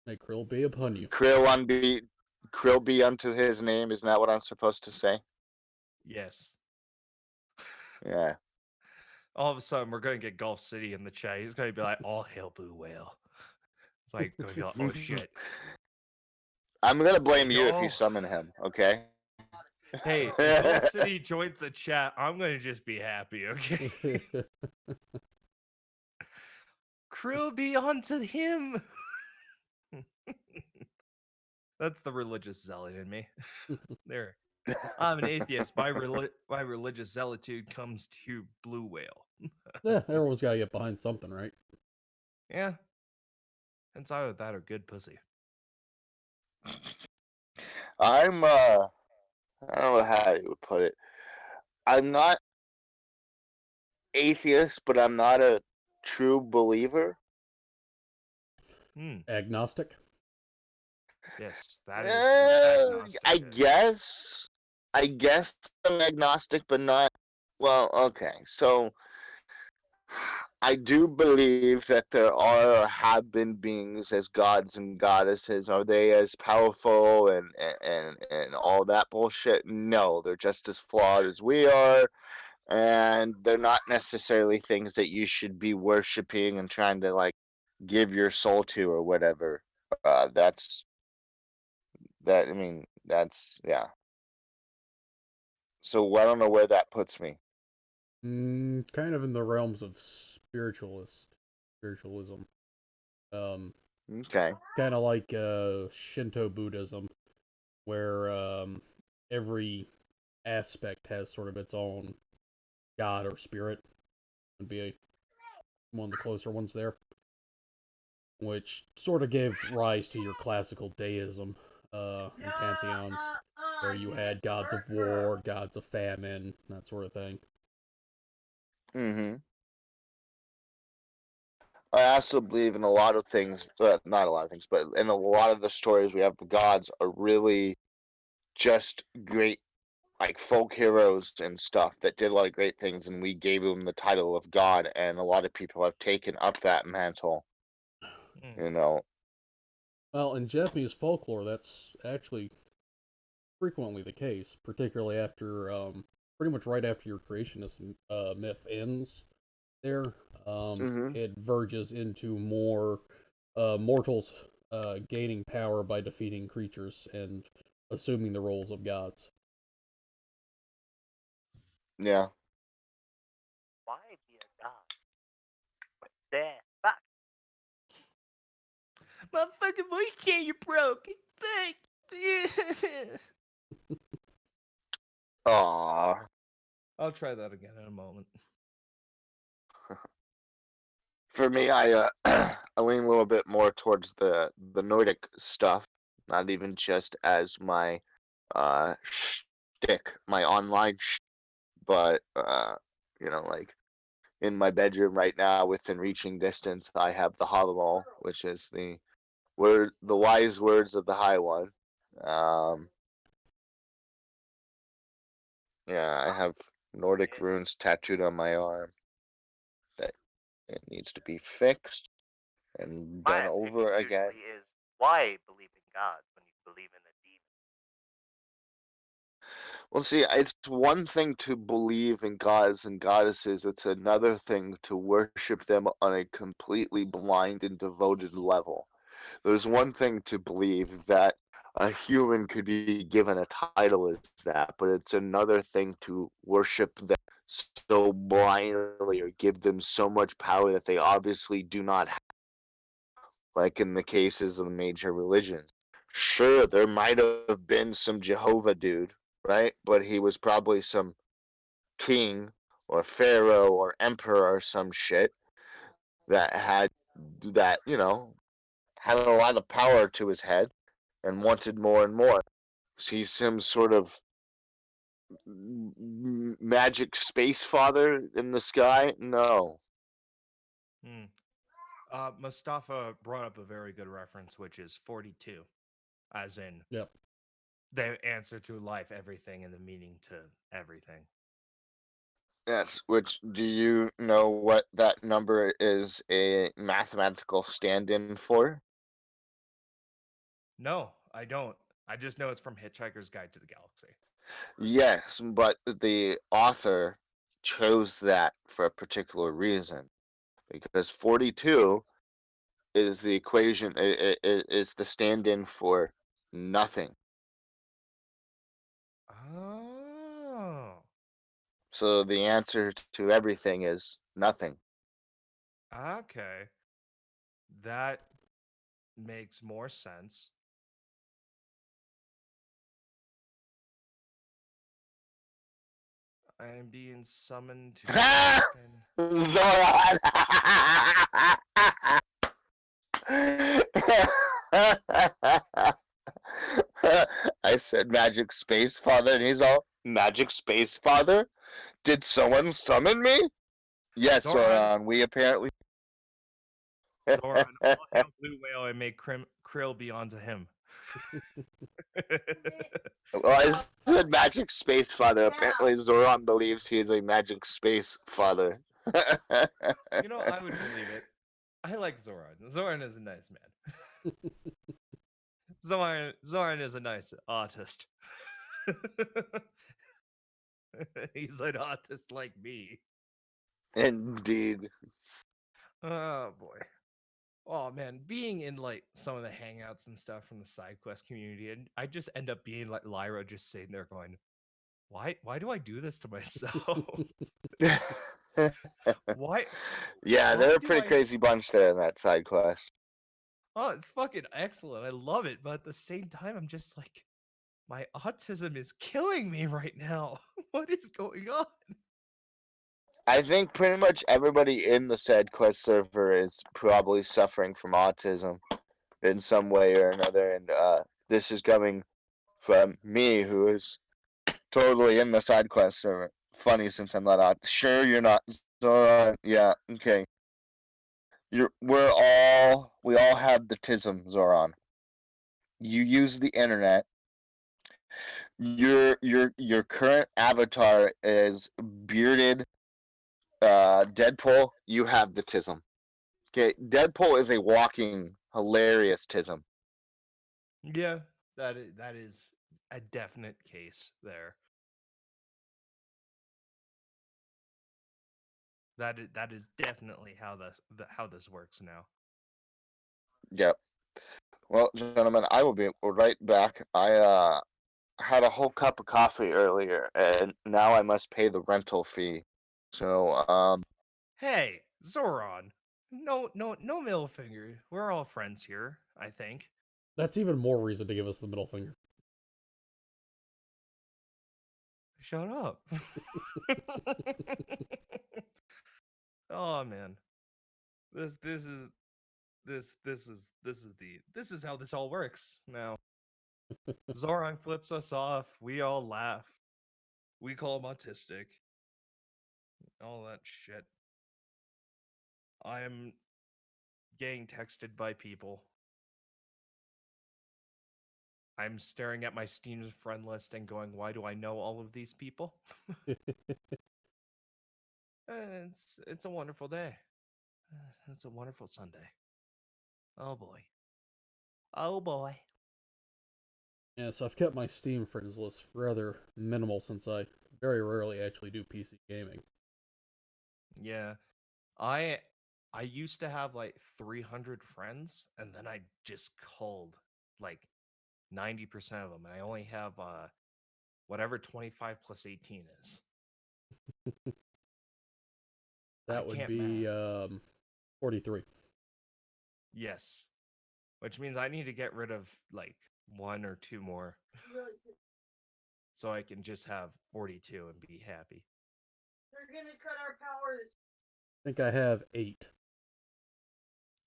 May Krill be upon you. Krill be unto his name. Isn't that what I'm supposed to say? Yes. Yeah. All of a sudden, we're going to get Gulf City in the chat. He's going to be like, all hail Blue Whale. It's like, going to be like, oh shit. I'm gonna blame you if you Y'all- summon him. Okay. Hey, if Gulf City joins the chat, I'm going to just be happy, okay? Krill be unto him. That's the religious zealot in me. There. I'm an atheist. My religious zealitude comes to Blue Whale. Yeah, everyone's got to get behind something, right? Yeah. It's either that or good pussy. I don't know how you would put it. I'm not atheist, but I'm not a true believer. Agnostic. Yes, that is agnostic. I guess I'm agnostic, but not. Well, okay. So I do believe that there are or have been beings as gods and goddesses. Are they as powerful and all that bullshit? No, they're just as flawed as we are, and they're not necessarily things that you should be worshiping and trying to like give your soul to or whatever. That's that. I mean, that's yeah. So I don't know where that puts me. Kind of in the realms of spiritualism. Okay. Kind of like Shinto Buddhism, where every aspect has sort of its own god or spirit. Would be one of the closer ones there, which sort of gave rise to your classical deism and pantheons, where you had gods of war, gods of famine, that sort of thing. Mm-hmm. I also believe in a lot of things, not a lot of things, but in a lot of the stories we have, the gods are really just great, like folk heroes and stuff that did a lot of great things, and we gave them the title of God, and a lot of people have taken up that mantle. You know. Well, in Japanese folklore, that's actually frequently the case, particularly after, pretty much right after your creationist myth ends. There, it verges into more mortals gaining power by defeating creatures and assuming the roles of gods. Yeah. Why be a god? What the fuck? Motherfucking voice changer broke. Aww. I'll try that again in a moment. For me, I I lean a little bit more towards the Nordic stuff, not even just as my shtick, my online but like in my bedroom right now, within reaching distance, I have the Hallowall, which is the wise words of the High One. Yeah, I have Nordic runes tattooed on my arm. That it needs to be fixed and My done opinion over again. usually is, why believe in God when you believe in a demon? Well, see, it's one thing to believe in gods and goddesses. It's another thing to worship them on a completely blind and devoted level. There's one thing to believe that a human could be given a title as that, but it's another thing to worship them so blindly or give them so much power that they obviously do not have, like in the cases of the major religions. Sure, there might have been some Jehovah dude, right? But he was probably some king or pharaoh or emperor or some shit that had a lot of power to his head and wanted more and more. He's some sort of magic space father in the sky? No. Mustafa brought up a very good reference, which is 42, as in Yep. the answer to life, everything, and the meaning to everything. Yes, which do you know what that number is a mathematical stand-in for? No, I don't. I just know it's from Hitchhiker's Guide to the Galaxy. Yes, but the author chose that for a particular reason because 42 is the equation is the stand-in for nothing. Oh. So the answer to everything is nothing. Okay. That makes more sense. I am being summoned to Zoran! I said Magic Space Father, and he's all, Magic Space Father? Did someone summon me? Yes, Zoran, we apparently... Zoran, I'll have Blue Whale and make Krill be onto him. Well, I said Magic Space Father. Apparently, Zoran believes he is a Magic Space Father. You know, I would believe it. I like Zoran. Zoran is a nice man. Zoran is a nice artist. He's an artist like me. Indeed. Oh boy. Oh man, being in like some of the hangouts and stuff from the side quest community, and I just end up being like Lyra, just sitting there going, Why do I do this to myself? Why Yeah, why they're a do pretty I crazy bunch there in that side quest. Oh, it's fucking excellent. I love it, but at the same time I'm just like my autism is killing me right now. What is going on? I think pretty much everybody in the side quest server is probably suffering from autism in some way or another, and this is coming from me, who is totally in the side quest server. Funny, since I'm not on. Sure, you're not. So, yeah, okay. We all have the tism, Zoran. You use the internet. Your current avatar is bearded Deadpool. You have the tism. Okay, Deadpool is a walking hilarious tism. Yeah, that is a definite case there. That is definitely how this works now. Yep. Well, gentlemen, I will be right back. I had a whole cup of coffee earlier, and now I must pay the rental fee. So, Hey, Zoran. No middle finger. We're all friends here, I think. That's even more reason to give us the middle finger. Shut up. Oh man. This is how this all works now. Zoran flips us off. We all laugh. We call him autistic. All that shit. I'm getting texted by people. I'm staring at my Steam friend list and going, why do I know all of these people? It's a wonderful day. It's a wonderful Sunday. Oh boy. Oh boy. Yeah, so I've kept my Steam friends list rather minimal since I very rarely actually do PC gaming. Yeah. I used to have like 300 friends, and then I just culled like 90% of them, and I only have whatever 25 plus 18 is. That would be 43. Yes. Which means I need to get rid of like one or two more so I can just have 42 and be happy. They're gonna cut our powers. I think I have 8.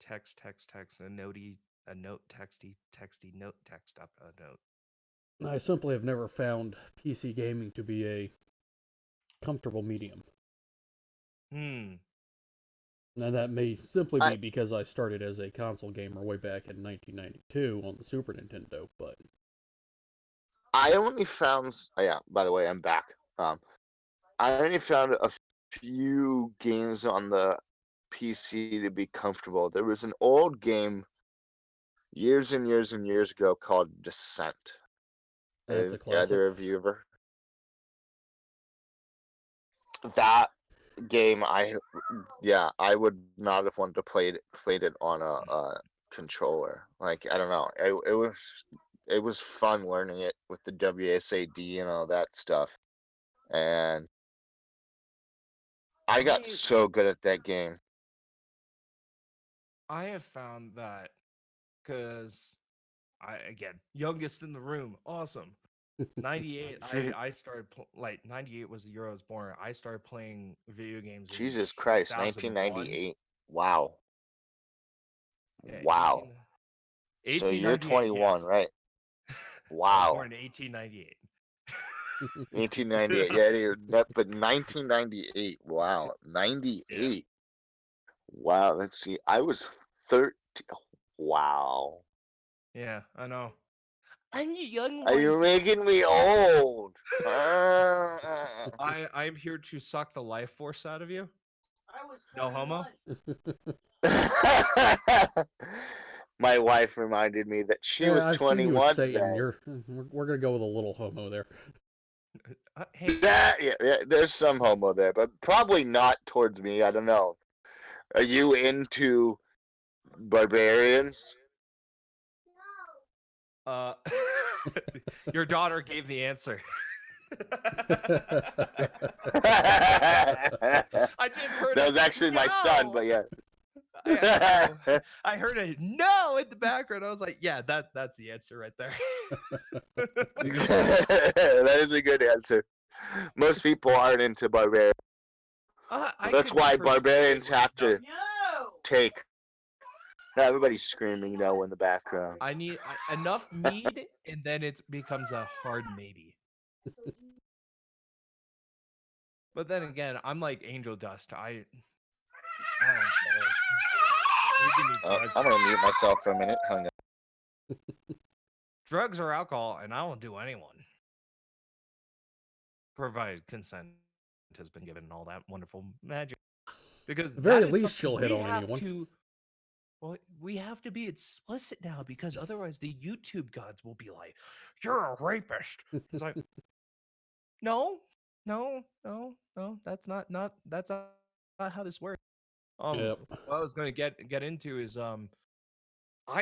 Text, a note, texty, note, text up a note. I simply have never found PC gaming to be a comfortable medium. Hmm. And that may simply be because I started as a console gamer way back in 1992 on the Super Nintendo, but... I only found... Oh, yeah, by the way, I'm back. I only found a few games on the PC to be comfortable. There was an old game years and years and years ago called Descent. That's a classic. Either of you ever? That game, I would not have wanted to played it on a controller. Like, I don't know, it was fun learning it with the WSAD and all that stuff, and I got so good at that game. I have found that because again, youngest in the room, awesome. 98, I started like 98 was the year I was born. I started playing video games in Jesus Christ, 2001. 1998. Wow. Yeah, Wow. So you're 21, yes. right? I was Wow. born in 1898. 1898. Yeah, but 1998. Wow. 98. Wow. Let's see. I was 13. Wow. Yeah, I know. I'm the young Are you one. making me old? I'm here to suck the life force out of you. I was No homo? 21. My wife reminded me that she was I've seen you with 21 Satan. then. We're gonna go with a little homo there. Hey, Yeah, there's some homo there, but probably not towards me. I don't know. Are you into barbarians? your daughter gave the answer. I just heard that was actually my son, but yeah. I heard a no in the background. I was like, yeah, that's the answer right there. That is a good answer. Most people aren't into barbarians. That's why barbarians have to take. Everybody's screaming no in the background. I need enough mead, and then it becomes a hard maybe. But then again, I'm like angel dust. I don't care. You give me drugs. I'm gonna mute myself for a minute. Hang on. Drugs or alcohol, and I won't do anyone. Provided consent has been given and all that wonderful magic. Because At the very that is least, something she'll hit we on have anyone. to. Well, we have to be explicit now because otherwise the YouTube gods will be like, "You're a rapist." It's like, no, that's not how this works. Yep. What I was going to get into is I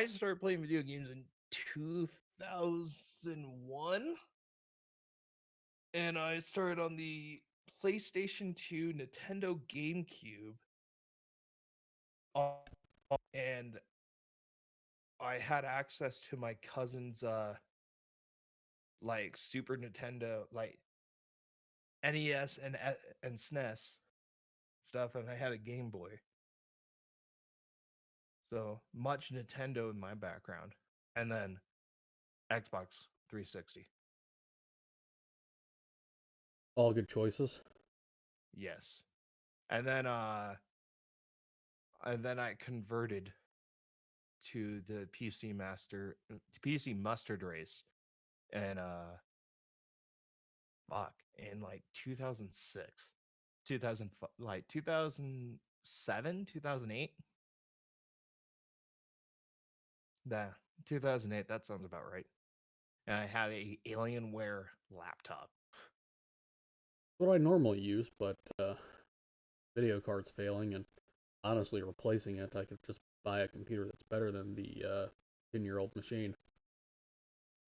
started playing video games in 2001, and I started on the PlayStation 2, Nintendo GameCube, and I had access to my cousin's like Super Nintendo, like NES and SNES stuff, and I had a Game Boy. So much Nintendo in my background, and then Xbox 360. All good choices. Yes, and then I converted to the PC Mustard race, and in like 2006, 2007, 2008. Yeah, 2008. That sounds about right. And I had a Alienware laptop. What I normally use, but video card's failing, and honestly, replacing it, I could just buy a computer that's better than the 10-year-old machine.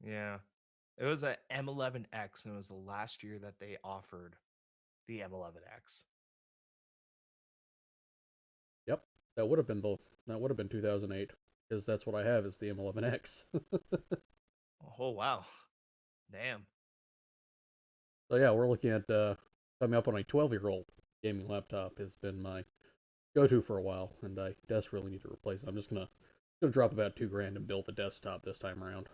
Yeah, it was a M11X, and it was the last year that they offered the M11X. Yep, that would have been 2008, because that's what I have is the M11X. Oh wow, damn. So yeah, we're looking at coming up on a 12-year-old gaming laptop has been my go-to for a while, and I desperately need to replace it. I'm just gonna drop about $2,000 and build a desktop this time around.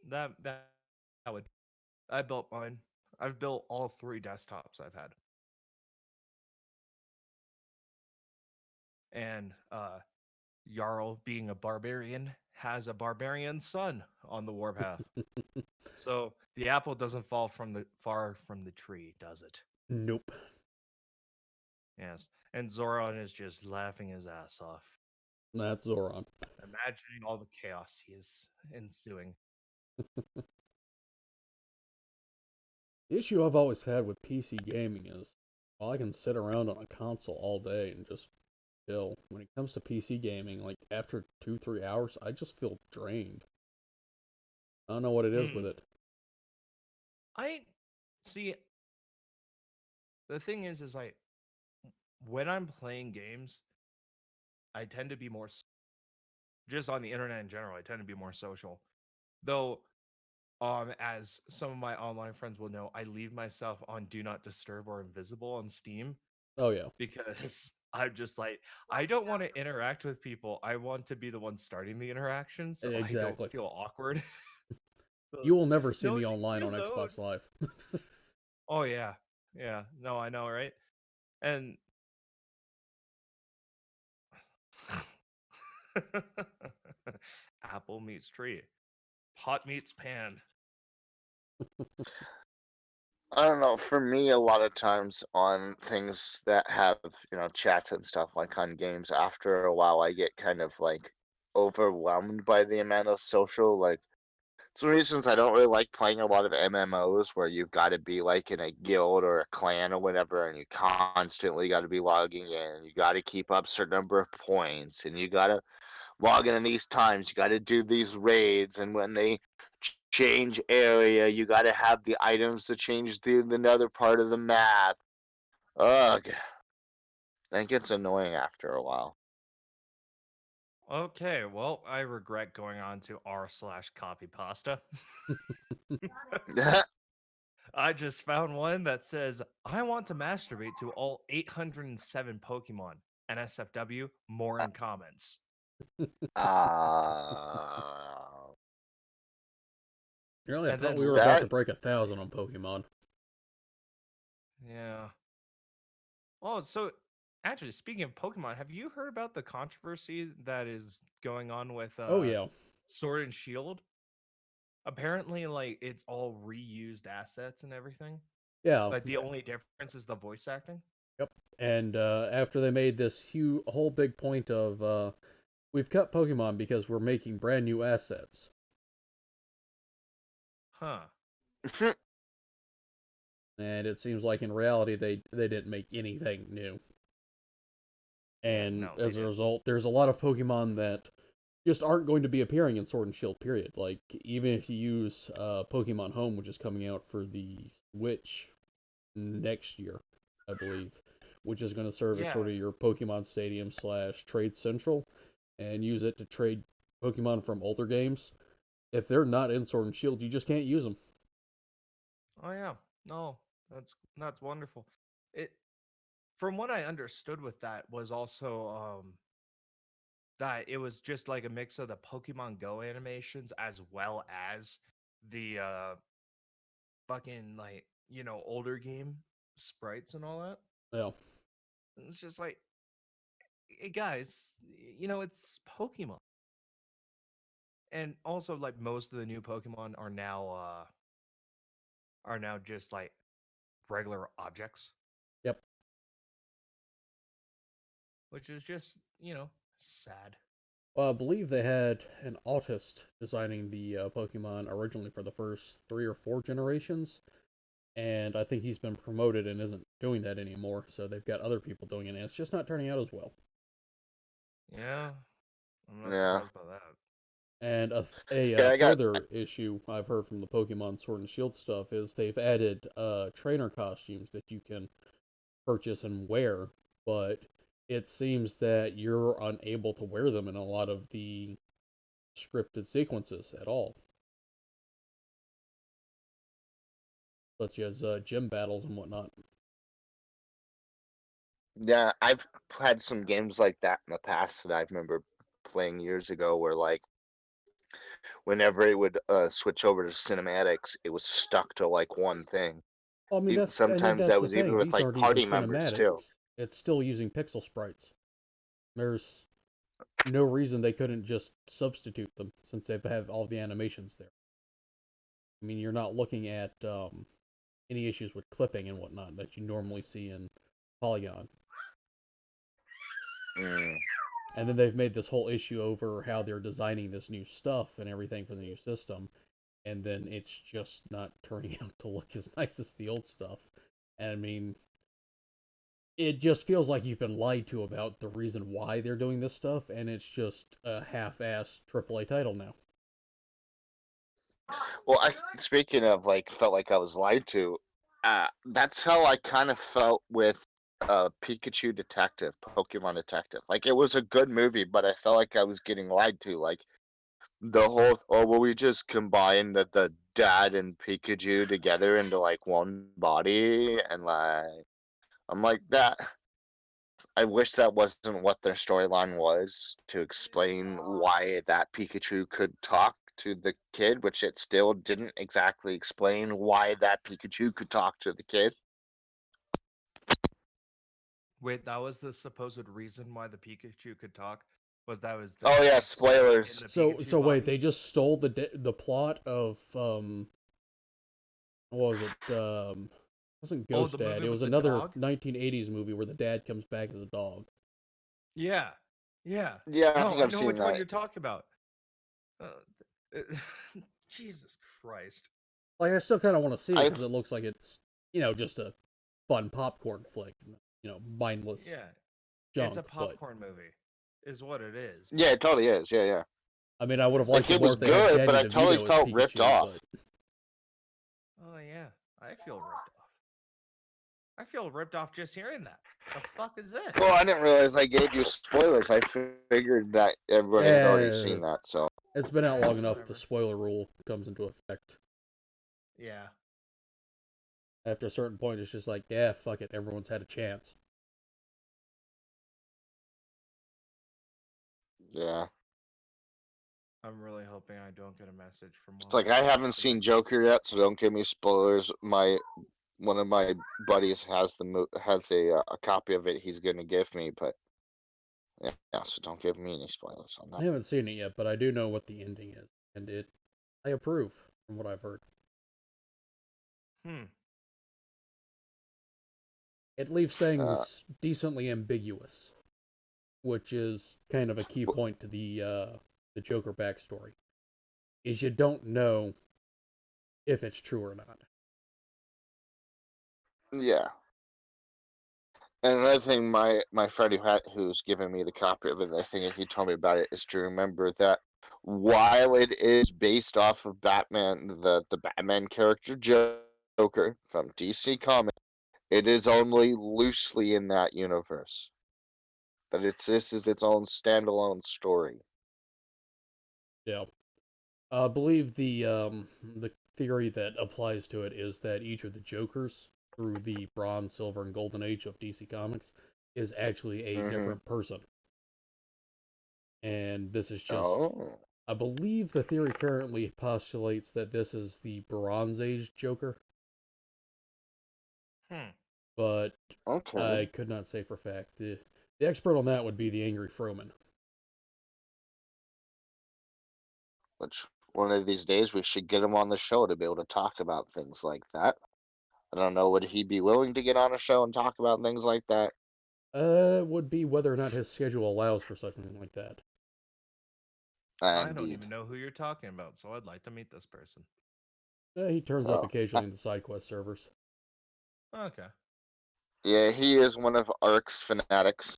That would. I built mine. I've built all 3 desktops I've had. And Jarl, being a barbarian, has a barbarian son on the warpath. So the apple doesn't fall far from the tree, does it? Nope. Yes. And Zoran is just laughing his ass off. That's Zoran. Imagining all the chaos he is ensuing. The issue I've always had with PC gaming is, well, I can sit around on a console all day and just chill. When it comes to PC gaming, like after 2-3 hours, I just feel drained. I don't know what it is with it. I see. The thing is like when I'm playing games, I tend to be more just on the internet in general. I tend to be more social, though. As some of my online friends will know, I leave myself on Do Not Disturb or Invisible on Steam Oh yeah, because I'm just like I don't want to interact with people. I want to be the one starting the interaction, so I don't exactly. feel awkward. So, You will never see no, me leave online me on alone. Xbox Live. Oh yeah, yeah. No, I know, right? And apple meets tree, pot meets pan. I don't know. For me, a lot of times on things that have, chats and stuff like on games, after a while, I get kind of like overwhelmed by the amount of social. Like, some reasons I don't really like playing a lot of MMOs where you've got to be like in a guild or a clan or whatever, and you constantly got to be logging in. You got to keep up a certain number of points, and you got to log in these times. You got to do these raids, and when they change area, you got to have the items to change to another part of the map. Ugh, that gets annoying after a while. Okay, well, I regret going on to r/copy pasta. I just found one that says, I want to masturbate to all 807 Pokemon. NSFW, more in comments. uh, Really, I And thought then we were about to that break 1,000 on Pokemon. yeah. Oh, so actually, speaking of Pokemon, have you heard about the controversy that is going on with Oh yeah, Sword and Shield? Apparently, like it's all reused assets and everything. yeah, Like the only difference is the voice acting. yep. And after they made this whole big point of, we've cut Pokemon because we're making brand new assets. Huh. And it seems like in reality they didn't make anything new. And No, they as a didn't. result, there's a lot of Pokemon that just aren't going to be appearing in Sword and Shield. Period. Like even if you use Pokemon Home, which is coming out for the Switch next year, I believe, which is going to serve as Yeah. sort of your Pokemon Stadium / Trade Central, and use it to trade Pokemon from older games. If they're not in Sword and Shield, you just can't use them. Oh yeah. No, that's wonderful. It from what I understood with that was also that it was just like a mix of the Pokemon Go animations as well as the fucking like, older game sprites and all that. Yeah. It's just like, hey guys, it's Pokemon. And also like most of the new Pokemon are now just like regular objects, Yep. which is just, sad. Well, I believe they had an autist designing the Pokemon originally for the first 3 or 4 generations, and I think he's been promoted and isn't doing that anymore. So they've got other people doing it, and it's just not turning out as well. Yeah, I'm not yeah. surprised by that. And Yeah, I got. further issue I've heard from the Pokemon Sword and Shield stuff is they've added trainer costumes that you can purchase and wear, but it seems that you're unable to wear them in a lot of the scripted sequences at all, such as gym battles and whatnot. Yeah, I've had some games like that in the past that I remember playing years ago where, like, whenever it would switch over to cinematics, it was stuck to, like, one thing. Well, I mean, Sometimes that's that the was even thing. with, These like, aren't even party members, too. cinematics. It's still using pixel sprites. There's no reason they couldn't just substitute them since they have all the animations there. I mean, you're not looking at any issues with clipping and whatnot that you normally see in Polygon. Mm. And then they've made this whole issue over how they're designing this new stuff and everything for the new system, and then it's just not turning out to look as nice as the old stuff. And I mean, it just feels like you've been lied to about the reason why they're doing this stuff, and it's just a half-assed AAA title now. Well, speaking of like felt like I was lied to, that's how I kind of felt with Pikachu Detective, Pokemon Detective. Like it was a good movie, but I felt like I was getting lied to. Like the whole, oh well, we just combined the dad and Pikachu together into like one body, and like I'm like that. I wish that wasn't what their storyline was, to explain why that Pikachu could talk to the kid, which it still didn't exactly explain why that Pikachu could talk to the kid. Wait, that was the supposed reason why the Pikachu could talk? Was that was the Oh yeah, dad's soul in spoilers. the So Pikachu wait, body? they just stole the plot of what was it? It wasn't Oh, Ghost the Dad. movie It with was the another dog? 1980s movie where the dad comes back as a dog. Yeah. Yeah. Yeah, I No, think I I've know seen which one that. you're talking about. Uh, Jesus Christ. Like, I still kind of want to see it I because it looks like it's, just a fun popcorn flick, mindless Yeah. junk. It's a But popcorn movie, is what it is. yeah, it totally is. Yeah, yeah. I mean, I would have Like liked it it more was if they had good, but Danny I totally DeVito as felt ripped Pikachu. off. But Oh, yeah. I feel ripped off. I feel ripped off just hearing that. The fuck is this? Well, I didn't realize I gave you spoilers. I figured that everybody had already seen that. So it's been out long enough. The Whatever. spoiler rule comes into effect. Yeah. After a certain point, it's just like, yeah, fuck it. Everyone's had a chance. yeah, I'm really hoping I don't get a message from it's like I haven't seen Joker yet, so don't give me spoilers. One of my buddies has a copy of it. He's gonna give me, but yeah, so don't give me any spoilers on I that. haven't seen it yet, but I do know what the ending is, and I approve from what I've heard. It leaves things decently ambiguous, which is kind of a key point to the Joker backstory. Is you don't know if it's true or not. Yeah. And another thing, my friend who's given me the copy of it, I think he told me about it, is to remember that while it is based off of Batman, the Batman character Joker from DC Comics, it is only loosely in that universe. But this is its own standalone story. Yeah. I believe the theory that applies to it is that each of the Jokers through the Bronze, Silver, and Golden Age of DC Comics is actually a different person. And this is just, I believe the theory currently postulates that this is the Bronze Age Joker. But Okay. I could not say for fact. The expert on that would be the Angry Froman. Which one of these days we should get him on the show to be able to talk about things like that. I don't know, would he be willing to get on a show and talk about things like that? Would be whether or not his schedule allows for something like that. I don't even know who you're talking about, so I'd like to meet this person. He turns up occasionally in the side quest servers. Okay. Yeah, he is one of Ark's fanatics.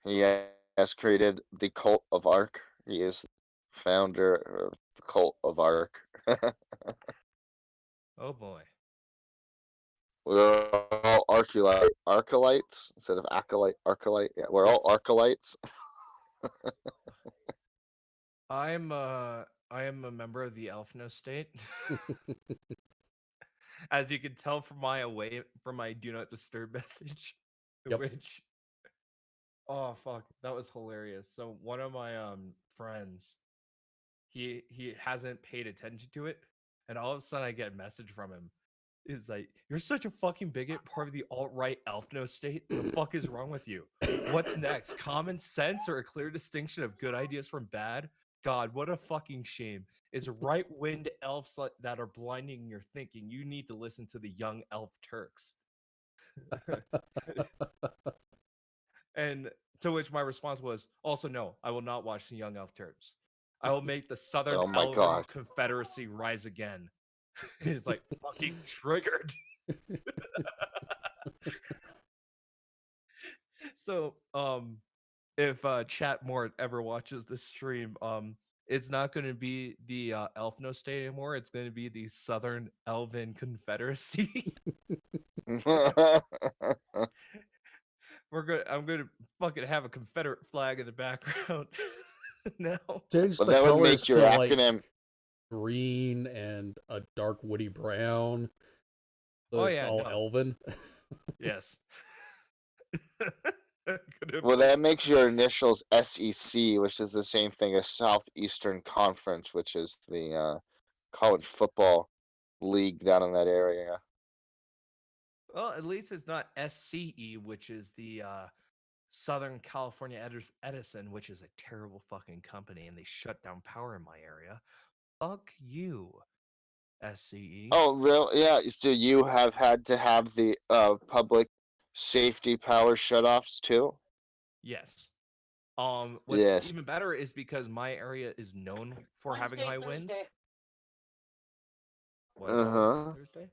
He has created the cult of Ark. He is founder of the cult of Ark. Oh boy. We're all Arcolites instead of Acolyte. Yeah, we're all Arcolites. I am a member of the Elfno state. As you can tell from my do not disturb message. Yep. Which oh fuck, that was hilarious. So one of my friends, he hasn't paid attention to it, and all of a sudden I get a message from him. It's like, you're such a fucking bigot, part of the alt-right Elfno state. The fuck is wrong with you? What's next? Common sense or a clear distinction of good ideas from bad? God, what a fucking shame. It's right-winged elves that are blinding your thinking. You need to listen to the young elf Turks. And To which my response was, also no, I will not watch the Young Elf Terps. I will make the Southern Oh my Elven God. Confederacy rise again. He's like fucking triggered. So, if Chat Mort ever watches this stream, it's not going to be the Elfno State anymore. It's going to be the Southern Elven Confederacy. I'm gonna fucking have a Confederate flag in the background now. Change But the that would colors make your to like acronym. green and a dark woody brown. So Oh it's yeah, all no. elven. Yes. Well, that makes your initials SEC, which is the same thing as Southeastern Conference, which is the college football league down in that area. Well, at least it's not SCE, which is the Southern California Edison, which is a terrible fucking company, and they shut down power in my area. Fuck you, SCE. Oh, real? Yeah. So you have had to have the public safety power shutoffs too? Yes. What's Yes. even better is because my area is known for having Wednesday, high winds. Thursday. What about Wednesday, Uh-huh. Thursday?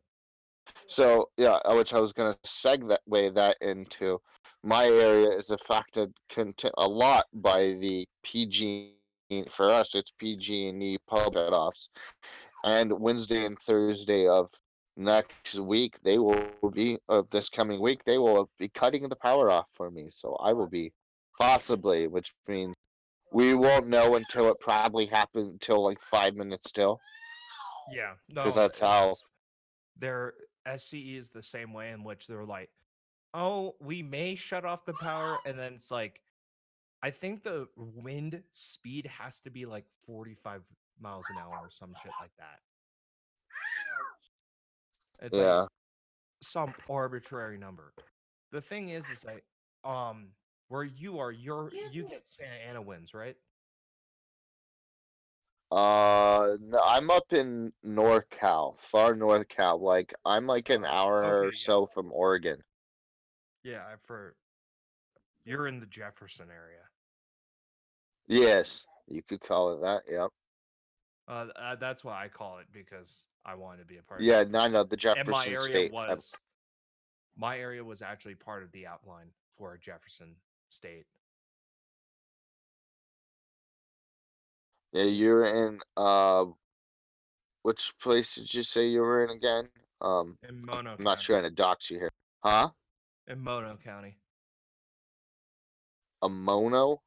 So yeah, which I was gonna segue that into. My area is affected a lot by the PG. For us, it's PG&E public shutoffs, and Wednesday and Thursday of next week they will be of this coming week they will be cutting the power off for me. So I will be possibly, which means we won't know until it probably happens until like 5 minutes till, Yeah, because no, that's how. their SCE is the same way, in which they're like, oh, we may shut off the power, and then it's like, I think the wind speed has to be like 45 miles an hour or some shit like that. It's like Yeah. some arbitrary number. The thing is like, where you are, you get Santa Ana winds, right? No, I'm up in NorCal, far NorCal. Like I'm like an hour Okay, or so from Oregon. yeah. You're in the Jefferson area. Yes, you could call it that. Yep. That's why I call it, because I wanted to be a part of Yeah, Jefferson. no, I know the And my Jefferson area State. was actually part of the outline for Jefferson State. Yeah, you're in which place did you say you were in again? In Mono I'm not County. trying to dox you here. Huh? In Mono County. A mono?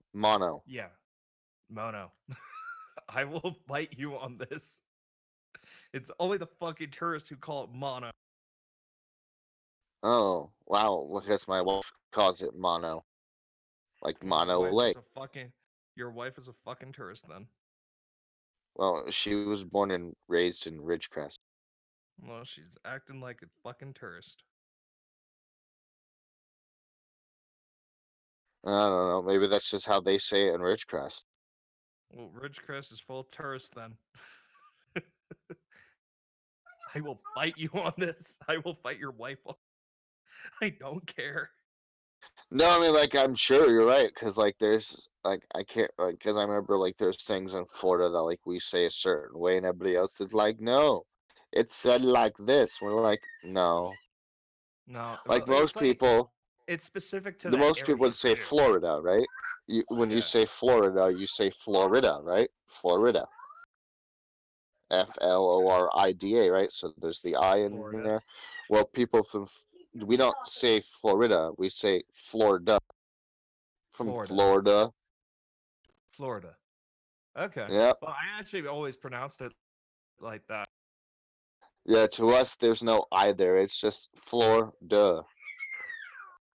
Yeah. Mono. I will fight you on this. It's only the fucking tourists who call it mono. Oh, wow. Because my wife calls it mono. Like Well, Mono Lake. your wife is a fucking tourist then. Well, she was born and raised in Ridgecrest. Well, she's acting like a fucking tourist. I don't know. Maybe that's just how they say it in Ridgecrest. Well, Ridgecrest is full of tourists then. I will fight you on this. I will fight your wife on. I don't care. No, I mean, like, I'm sure you're right, because, like, there's, like, I can't, like, because I remember, like, there's things in Florida that, like, we say a certain way, and everybody else is like, no, it's said like this. We're like, no. No, well, Like, it's most like people, it's specific to the that most people area would say too. Florida, right? When you Yeah. say Florida, you say Florida, right? Florida. Florida, right? So there's the I in Florida. there. Well, people we don't say Florida, we say Florida. From Florida. Florida. Okay. Yep. Well, I actually always pronounced it like that. Yeah, to us, there's no I there. It's just Florida.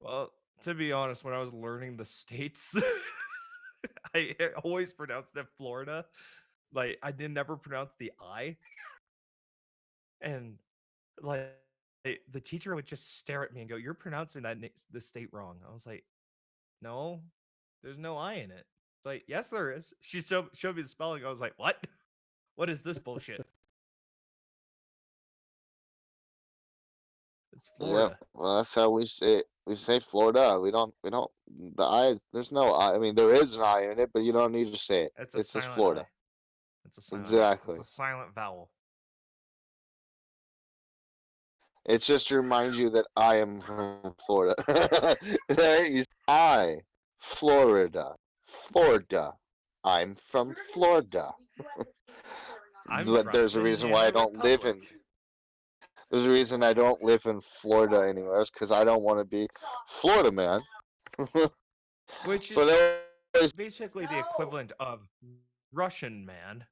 Well, to be honest, when I was learning the states, I always pronounced it Florida. Like I did never pronounce the I. And like the teacher would just stare at me and go, "You're pronouncing the state wrong." I was like, "No, there's no I in it." It's like, "Yes, there is." She showed me the spelling. I was like, "What? What is this bullshit?" It's Yep. Florida. Well, that's how we say it. We say Florida. We don't. The I. There's no I. I mean, there is an I in it, but you don't need to say it. It's a It's just silent Florida. I. It's a silent I. It's Exactly. a silent vowel. It's just to remind you that I am from Florida. Right? I, Florida, Florida. I'm from Florida. I'm But from there's a reason why Banana I don't live Republic. in. There's a reason I don't live in Florida anywhere. It's because I don't want to be Florida man. Which But is anyways, basically the equivalent of Russian man.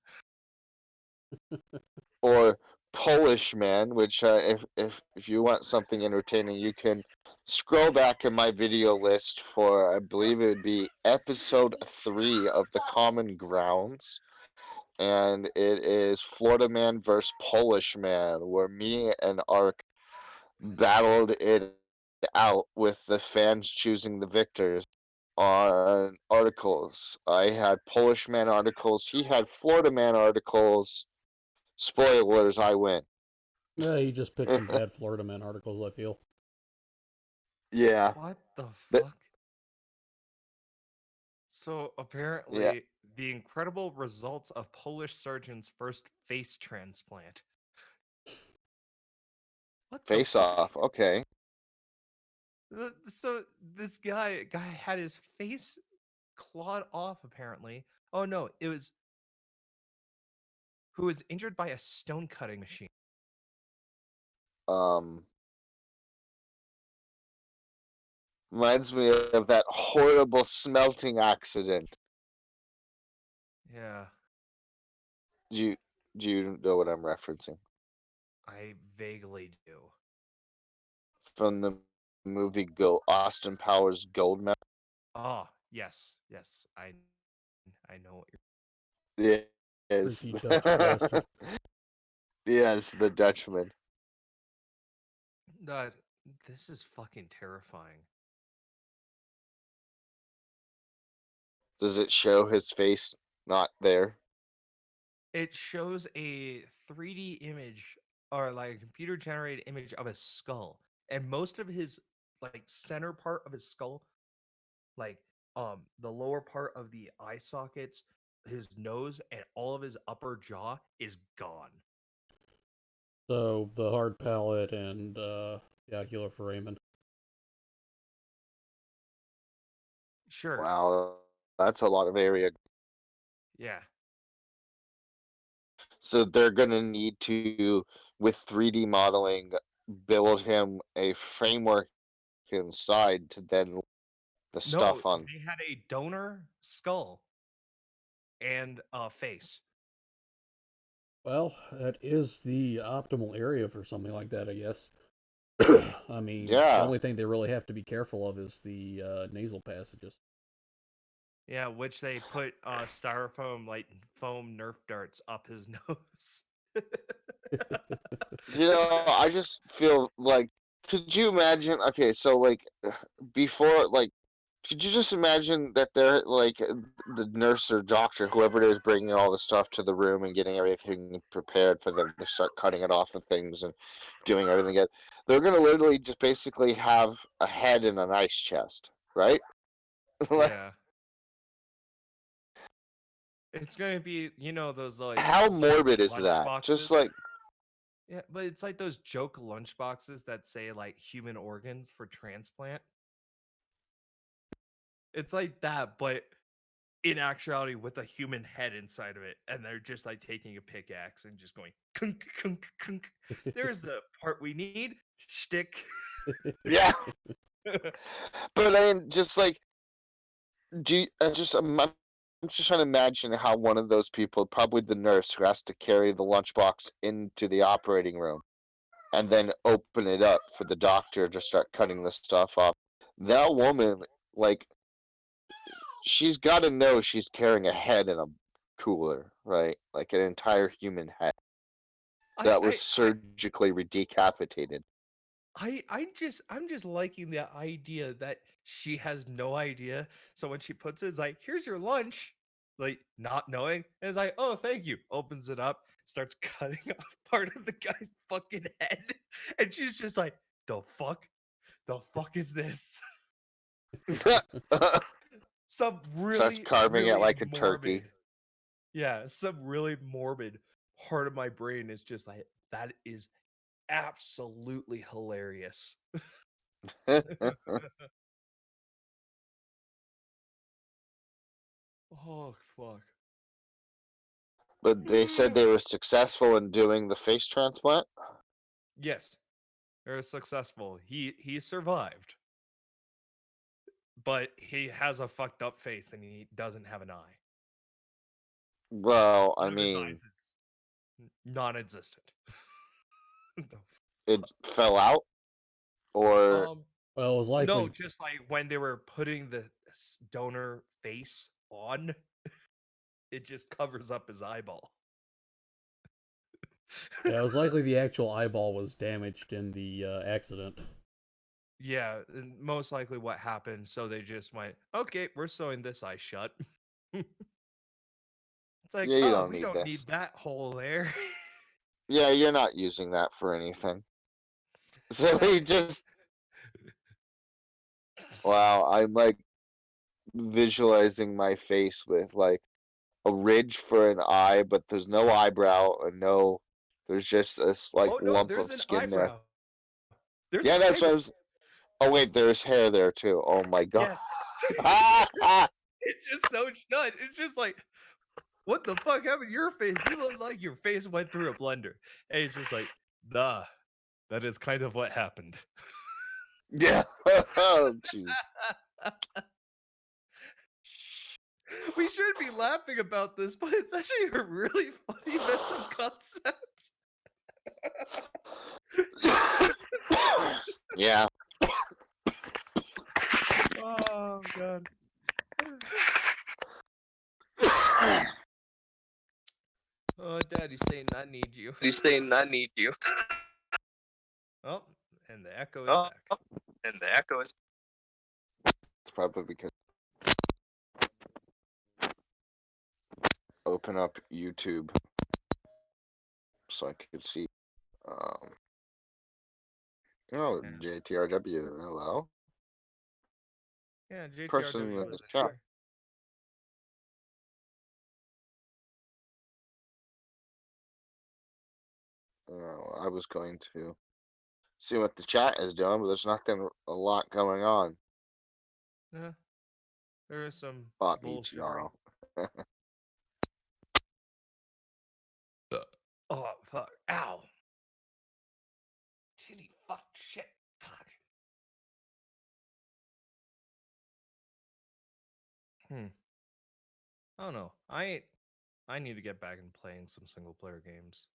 or Polish man, which if you want something entertaining, you can scroll back in my video list for I believe it would be episode 3 of the Common Grounds, and it is Florida man versus Polish man, where me and Ark battled it out with the fans choosing the victors on articles. I had Polish man articles. He had Florida man articles. Spoilers, I win. Yeah, you just picked some bad Florida man articles, I feel. Yeah. What the But- fuck? So Yeah. apparently, the incredible results of Polish surgeon's first face transplant. What the Face fuck? off. Okay. So this guy had his face clawed off. Apparently, oh no, it was who was injured by a stone cutting machine. Um. Reminds me of that horrible smelting accident. Yeah, Do you know what I'm referencing I vaguely do. from the movie Go Austin Powers Gold Medal? Oh yes, I know what you're. Yes. Freaky Dutch bastard. Yes, the Dutchman. That this is fucking terrifying. Does it show his face not there? It shows a 3D image or like a computer generated image of a skull, and most of his like center part of his skull, like the lower part of the eye sockets, his nose, and all of his upper jaw is gone. So the hard palate and the ocular foramen. Sure. Wow, that's a lot of area. Yeah. So they're gonna need to, with 3D modeling, build him a framework inside to then the No, stuff on. they had a donor skull and a face. Well, that is the optimal area for something like that, I guess. I mean, the Yeah. only thing they really have to be careful of is the nasal passages. Yeah, which they put styrofoam like foam Nerf darts up his nose. I just feel like, could you imagine? Okay, so like before, like, could you just imagine that they're like the nurse or doctor, whoever it is, bringing all the stuff to the room and getting everything prepared for them to start cutting it off of things and doing everything. They're gonna literally just basically have a head in an ice chest, right? Like, Yeah. It's gonna be, those like how joke morbid is lunch that? boxes. Just like, Yeah, but it's like those joke lunch boxes that say like human organs for transplant. It's like that, but in actuality with a human head inside of it, and they're just like taking a pickaxe and just going kunk kunk kunk. There's the part we need. Shtick. yeah. But I mean, just like, do you, I'm just trying to imagine how one of those people, probably the nurse who has to carry the lunchbox into the operating room and then open it up for the doctor to start cutting the stuff off. That woman, like, she's got to know she's carrying a head in a cooler, right? Like an entire human head that was surgically decapitated. I'm just liking the idea that she has no idea. So when she puts it, it's like, here's your lunch, like not knowing. And it's like, oh, thank you. Opens it up, starts cutting off part of the guy's fucking head. And she's just like, the fuck? The fuck is this? Some really, Starts carving it really like a morbid, turkey. Yeah, some really morbid part of my brain is just like, that is absolutely hilarious. Oh, fuck. But they said they were successful in doing the face transplant. Yes, they were successful. He survived, but he has a fucked up face and he doesn't have an eye. Well, I One of his mean, eyes is non-existent. The it fell out, or Well, it was no, likely. just like when they were putting the donor face on, it just covers up his eyeball. Yeah, it was likely the actual eyeball was damaged in the accident. Yeah, and most likely what happened. So they just went, okay, we're sewing this eye shut. It's like, yeah, you oh, don't we need don't need this. that hole there. Yeah, you're not using that for anything. So he just, wow, I'm like visualizing my face with like a ridge for an eye, but there's no eyebrow and no, there's just this like Oh no, lump there's of an skin there. eyebrow. There's Yeah, an that's what I eyebrow. was. Oh wait, there's hair there too. Oh my god. Yes. Ah! It's just so shut. It's just like, what the fuck happened to your face? You look like your face went through a blender. And it's just like, nah, that is kind of what happened. Yeah. Oh jeez. We should be laughing about this, but it's actually a really funny mental concept. Yeah. Oh god. Oh, Daddy's saying I need you. He's saying, I need you. Oh, and the echo is Oh, back. and the echo is. It's probably because open up YouTube so I could see. Um, oh, Yeah. JTRW. Hello. Yeah, Person JTRW in the was in chat. here. I was going to see what the chat is doing, but there's nothing a lot going on. Yeah. There is some Bot needs bullshit. Jarl. Oh fuck! Ow! Titty fuck shit! Fuck. I don't know. I need to get back and playing some single player games.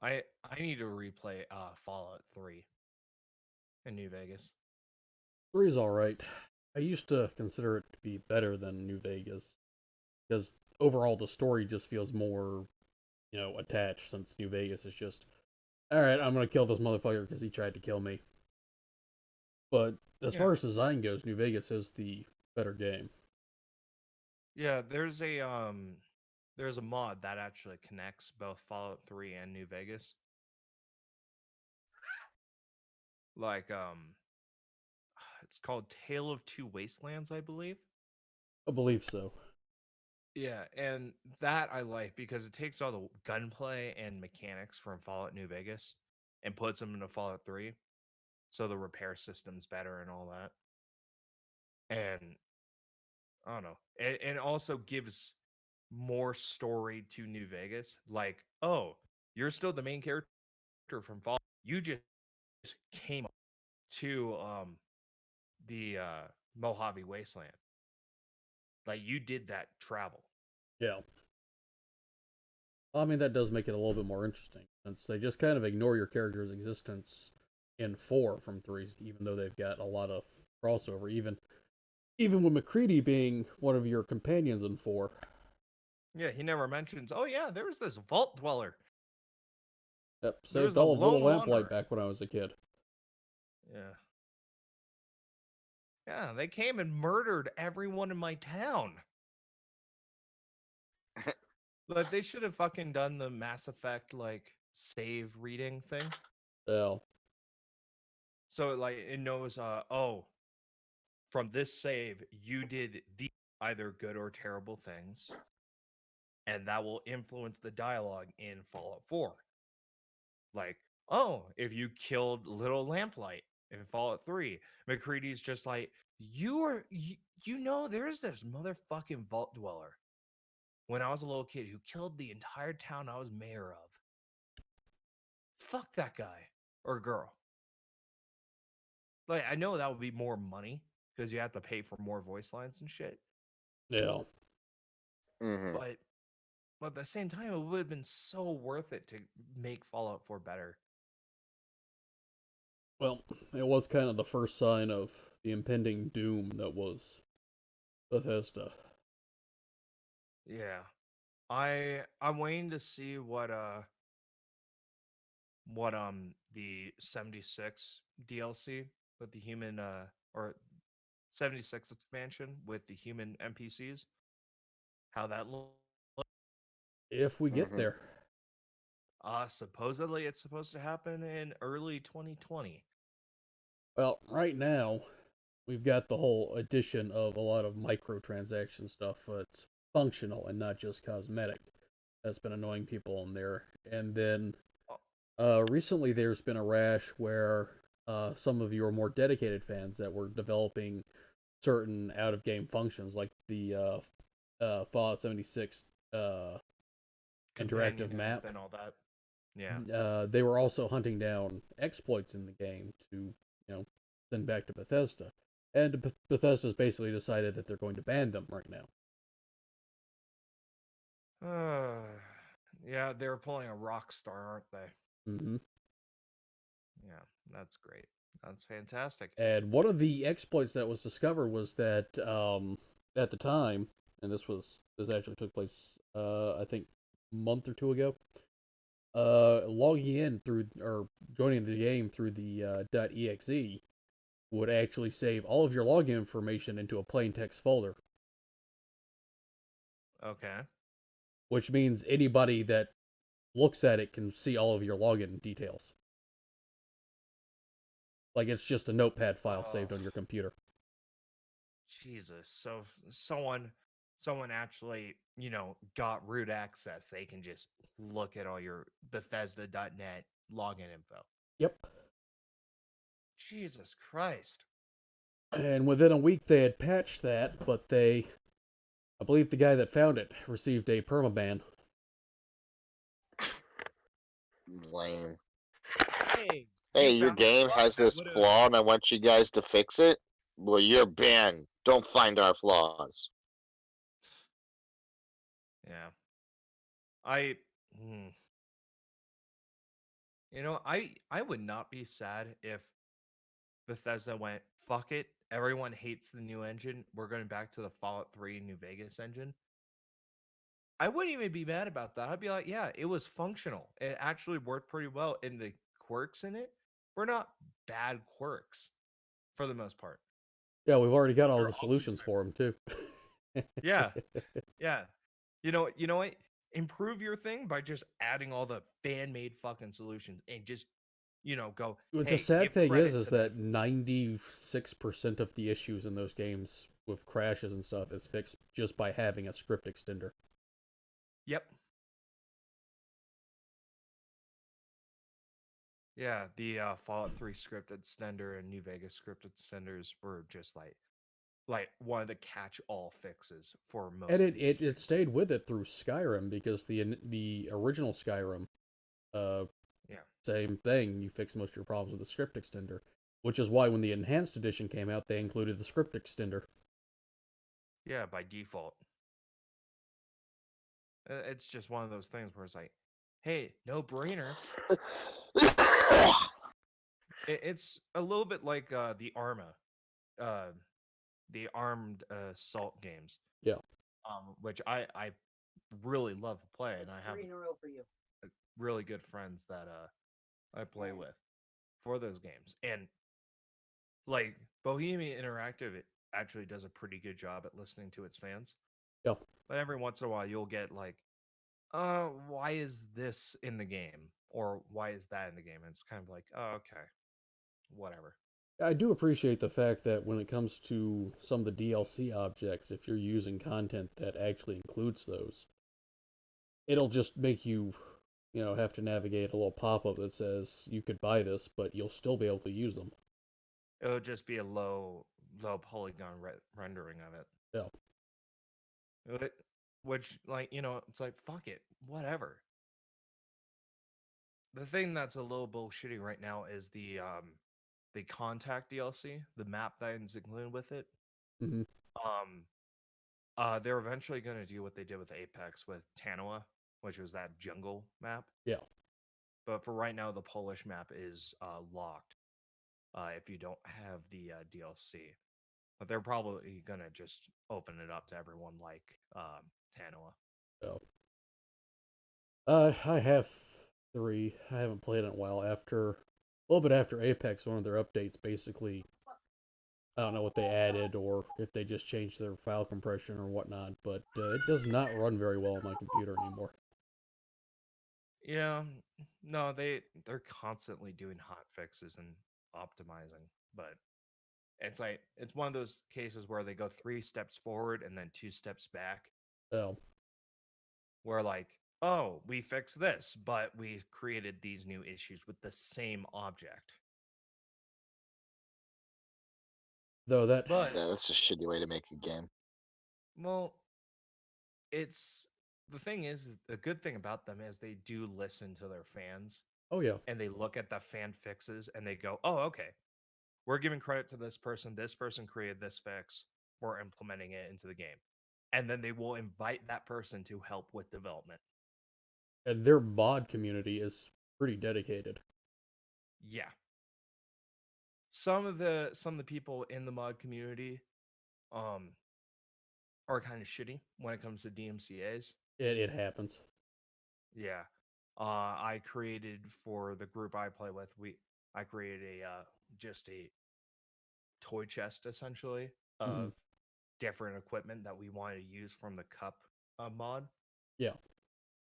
I need to replay Fallout 3 in New Vegas. 3's alright. I used to consider it to be better than New Vegas. Because overall the story just feels more, attached, since New Vegas is just, alright, I'm gonna kill this motherfucker because he tried to kill me. But as Yeah. far as design goes, New Vegas is the better game. Yeah, there's a mod that actually connects both Fallout 3 and New Vegas. Like it's called Tale of Two Wastelands, I believe. I believe so. Yeah, and that I like because it takes all the gunplay and mechanics from Fallout New Vegas and puts them into Fallout 3. So the repair system's better and all that. And I don't know. It also gives more story to New Vegas. Like, oh, you're still the main character from Fallout. You just came to the Mojave Wasteland. Like you did that travel. Yeah. I mean, that does make it a little bit more interesting, since they just kind of ignore your character's existence in 4 from 3, even though they've got a lot of crossover, even with McCready being one of your companions in 4. Yeah, he never mentions, oh yeah, there was this vault dweller. Yep, There was saved the all of Little lone Lamplight wanderer. back when I was a kid. Yeah. Yeah, they came and murdered everyone in my town. Like they should have fucking done the Mass Effect like save reading thing. Yeah. So like it knows, oh, from this save, you did the either good or terrible things, and that will influence the dialogue in Fallout 4. Like, oh, if you killed Little Lamplight in Fallout 3, McCready's just like, you know, there's this motherfucking vault dweller when I was a little kid who killed the entire town I was mayor of. Fuck that guy or girl. Like, I know that would be more money because you have to pay for more voice lines and shit. Yeah. Mm-hmm. But at the same time, it would have been so worth it to make Fallout 4 better. Well, it was kind of the first sign of the impending doom that was Bethesda. Yeah. I'm waiting to see what the 76 DLC with the human or 76 expansion with the human NPCs, how that looks. If we get Mm-hmm. there. Supposedly it's supposed to happen in early 2020. Well, right now, we've got the whole addition of a lot of microtransaction stuff that's functional and not just cosmetic. That's been annoying people in there. And then recently there's been a rash where some of your more dedicated fans that were developing certain out-of-game functions, like the Fallout 76 interactive Companion map, and all that. Yeah. they were also hunting down exploits in the game to, send back to Bethesda. And Bethesda's basically decided that they're going to ban them right now. Yeah, they were pulling a rock star, aren't they? Mm-hmm. Yeah, that's great. That's fantastic. And one of the exploits that was discovered was that at the time, and this actually took place I think a month or two ago. Logging in through or joining the game through the .exe would actually save all of your login information into a plain text folder, Okay. which means anybody that looks at it can see all of your login details. Like it's just a notepad file saved on your computer. Jesus. So someone actually, got root access. They can just look at all your Bethesda.net login info. Yep. Jesus Christ. And within a week they had patched that, but I believe the guy that found it received a permaban. Lame. Hey, Hey, you your found game a bug has that this would've- flaw, and I want you guys to fix it. Well, you're banned. Don't find our flaws. Yeah. I hmm. I would not be sad if Bethesda went, fuck it. Everyone hates the new engine. We're going back to the Fallout 3 New Vegas engine. I wouldn't even be mad about that. I'd be like, yeah, it was functional. It actually worked pretty well. And the quirks in it were not bad quirks for the most part. Yeah, we've already got all They're the all solutions for him too. Yeah. Yeah. You know what? Improve your thing by just adding all the fan-made fucking solutions and just, go, What's hey, the sad give thing credit is to that 96% of the issues in those games with crashes and stuff is fixed just by having a script extender. Yep. Yeah, the Fallout 3 scripted extender and New Vegas scripted extenders were just like one of the catch-all fixes for most. And of the it issues. stayed with it through Skyrim because the original Skyrim, Yeah. same thing. You fix most of your problems with the script extender, which is why when the enhanced edition came out, they included the script extender. Yeah, by default. It's just one of those things where it's like, hey, no brainer. It's a little bit like the Arma, the armed assault games. Yeah. Which I really love to play, and That's I have 3 in a row for you. really good friends that I play with for those games. And like Bohemian Interactive, it actually does a pretty good job at listening to its fans. Yeah. But every once in a while, you'll get like, why is this in the game? Or why is that in the game? And it's kind of like, oh, okay. whatever. I do appreciate the fact that when it comes to some of the DLC objects, if you're using content that actually includes those, it'll just make you, have to navigate a little pop-up that says you could buy this, but you'll still be able to use them. It'll just be a low polygon rendering of it. Yeah. Which, like, it's like, fuck it, whatever. The thing that's a little bullshitty right now is the contact DLC, the map that is included with it. Mm-hmm. They're eventually going to do what they did with Apex with Tanoa, which was that jungle map. Yeah. But for right now, the Polish map is locked if you don't have the DLC. But they're probably going to just open it up to everyone like Tanoa. Oh. I have 3. I haven't played it in a while. A little bit after Apex, one of their updates basically, I don't know what they added or if they just changed their file compression or whatnot, but it does not run very well on my computer anymore. Yeah, no, they're constantly doing hot fixes and optimizing, but it's one of those cases where they go 3 steps forward and then 2 steps back. Oh. Where like, oh, we fixed this, but we created these new issues with the same object. Though that, But Yeah, that's a shitty way to make a game. well, it's the thing is the good thing about them is they do listen to their fans. oh yeah, And they look at the fan fixes and they go, oh, okay, we're giving credit to this person. This person created this fix. We're implementing it into the game. And then they will invite that person to help with development. and their mod community is pretty dedicated. Yeah. Some of the people in the mod community are kind of shitty when it comes to DMCAs. It happens. Yeah. I created for the group I play with, I created just a toy chest essentially of different equipment that we wanted to use from the Cup mod. Yeah.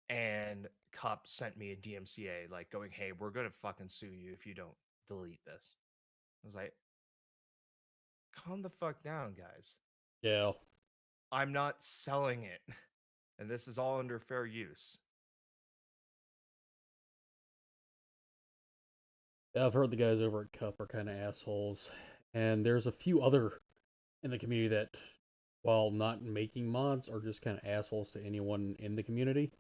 And Cup sent me a DMCA like going, hey, we're gonna fucking sue you if you don't delete this. I was like, calm the fuck down, guys. Yeah. I'm not selling it. And this is all under fair use. Yeah, I've heard the guys over at Cup are kind of assholes. And there's a few other in the community that, while not making mods, are just kind of assholes to anyone in the community.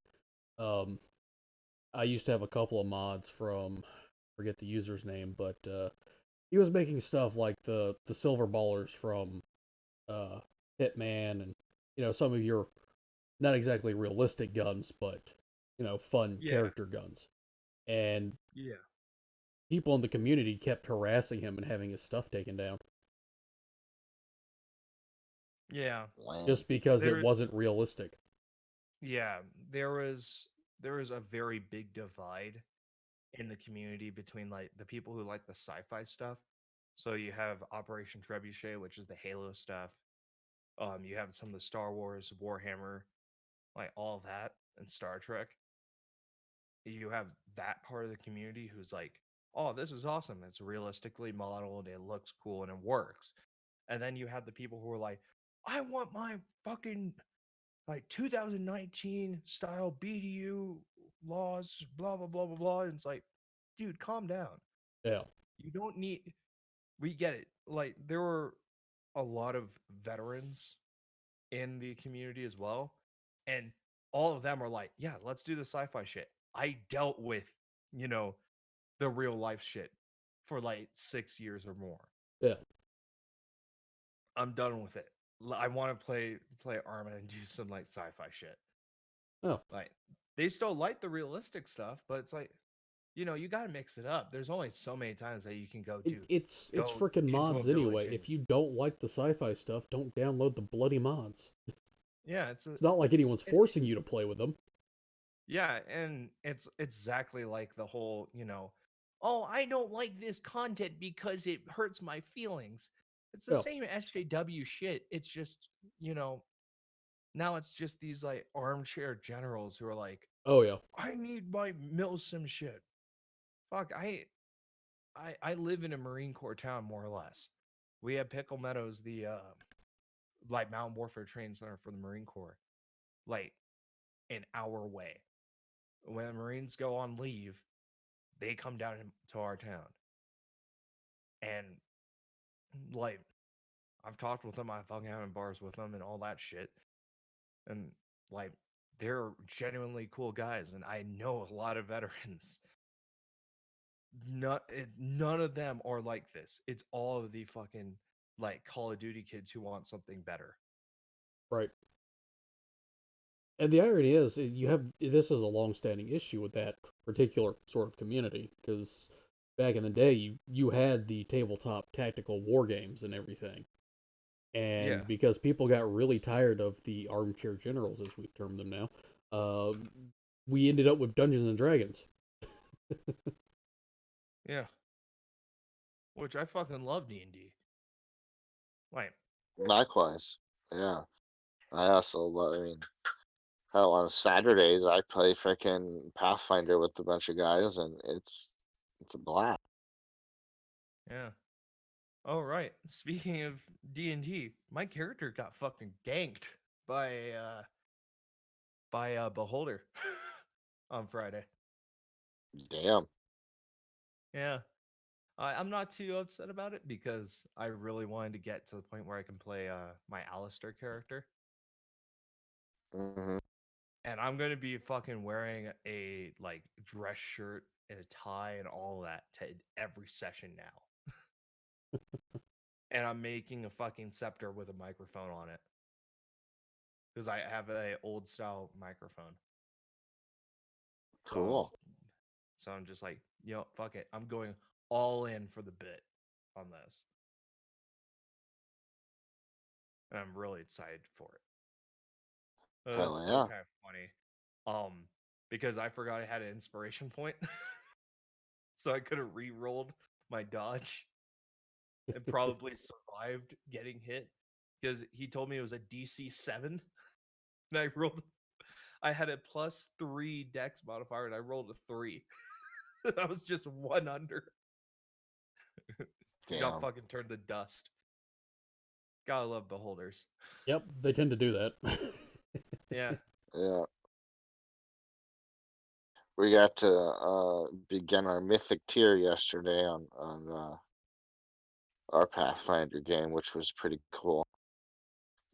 I used to have a couple of mods from, forget the user's name, but he was making stuff like the silver ballers from Hitman and, some of your not exactly realistic guns, but, fun character guns. And people in the community kept harassing him and having his stuff taken down. Yeah. Just because it wasn't realistic. Yeah, there was a very big divide in the community between like the people who like the sci-fi stuff. So you have Operation Trebuchet, which is the Halo stuff. You have some of the Star Wars, Warhammer, like all that, and Star Trek. You have that part of the community who's like, oh, this is awesome. It's realistically modeled, it looks cool, and it works. And then you have the people who are like, I want my fucking like 2019 style BDU laws, blah blah blah blah blah. And it's like, dude, calm down. Yeah. You don't need. We get it. Like there were a lot of veterans in the community as well, and all of them are like, yeah, let's do the sci-fi shit. I dealt with, the real life shit for like 6 years or more. Yeah. I'm done with it. I want to play Arma and do some like sci-fi shit. Oh. Like they still like the realistic stuff, but it's like, you got to mix it up. There's only so many times that you can go do. It's freaking mods anyway. If you don't like the sci-fi stuff, don't download the bloody mods. Yeah, it's not like anyone's forcing you to play with them. Yeah, and it's exactly like the whole, oh, I don't like this content because it hurts my feelings. It's the same SJW shit. It's just, now it's just these like armchair generals who are like, oh yeah, I need my milsim shit. Fuck, I I live in a Marine Corps town, more or less. We have Pickle Meadows, the like Mountain Warfare Training Center for the Marine Corps, like an hour away. When the Marines go on leave, they come down to our town, and like I've talked with them, I've hung out in bars with them, and all that shit, and like they're genuinely cool guys, and I know a lot of veterans. None of them are like this. It's all of the fucking like Call of Duty kids who want something better. Right. And the irony is, you have this is a long-standing issue with that particular sort of community because back in the day, you had the tabletop tactical war games and everything, Yeah. and because people got really tired of the armchair generals, as we've termed them now, uh, we ended up with Dungeons and Dragons. Yeah. Which I fucking love D&D. Like, Likewise, yeah. I also love. I mean, hell, on Saturdays I play freaking Pathfinder with a bunch of guys, and it's a blast. yeah. Oh right. Speaking of D&D, my character got fucking ganked by Beholder on Friday. Damn. Yeah. I'm not too upset about it because I really wanted to get to the point where I can play my Alistair character. Hmm. And I'm gonna be fucking wearing a like dress shirt and a tie and all that to every session now. And I'm making a fucking scepter with a microphone on it because I have a old style microphone. Cool. So I'm just like, fuck it. I'm going all in for the bit on this, and I'm really excited for it. It's Hell still yeah. kind of funny, because I forgot I had an inspiration point, so I could have re-rolled my dodge and probably survived getting hit because he told me it was a DC 7, and I rolled. I had a +3 dex modifier, and I rolled a 3. I was just one under. It got Damn. fucking turned to dust. Gotta love beholders. Yep, they tend to do that. Yeah. Yeah. We got to begin our mythic tier yesterday on our Pathfinder game, which was pretty cool.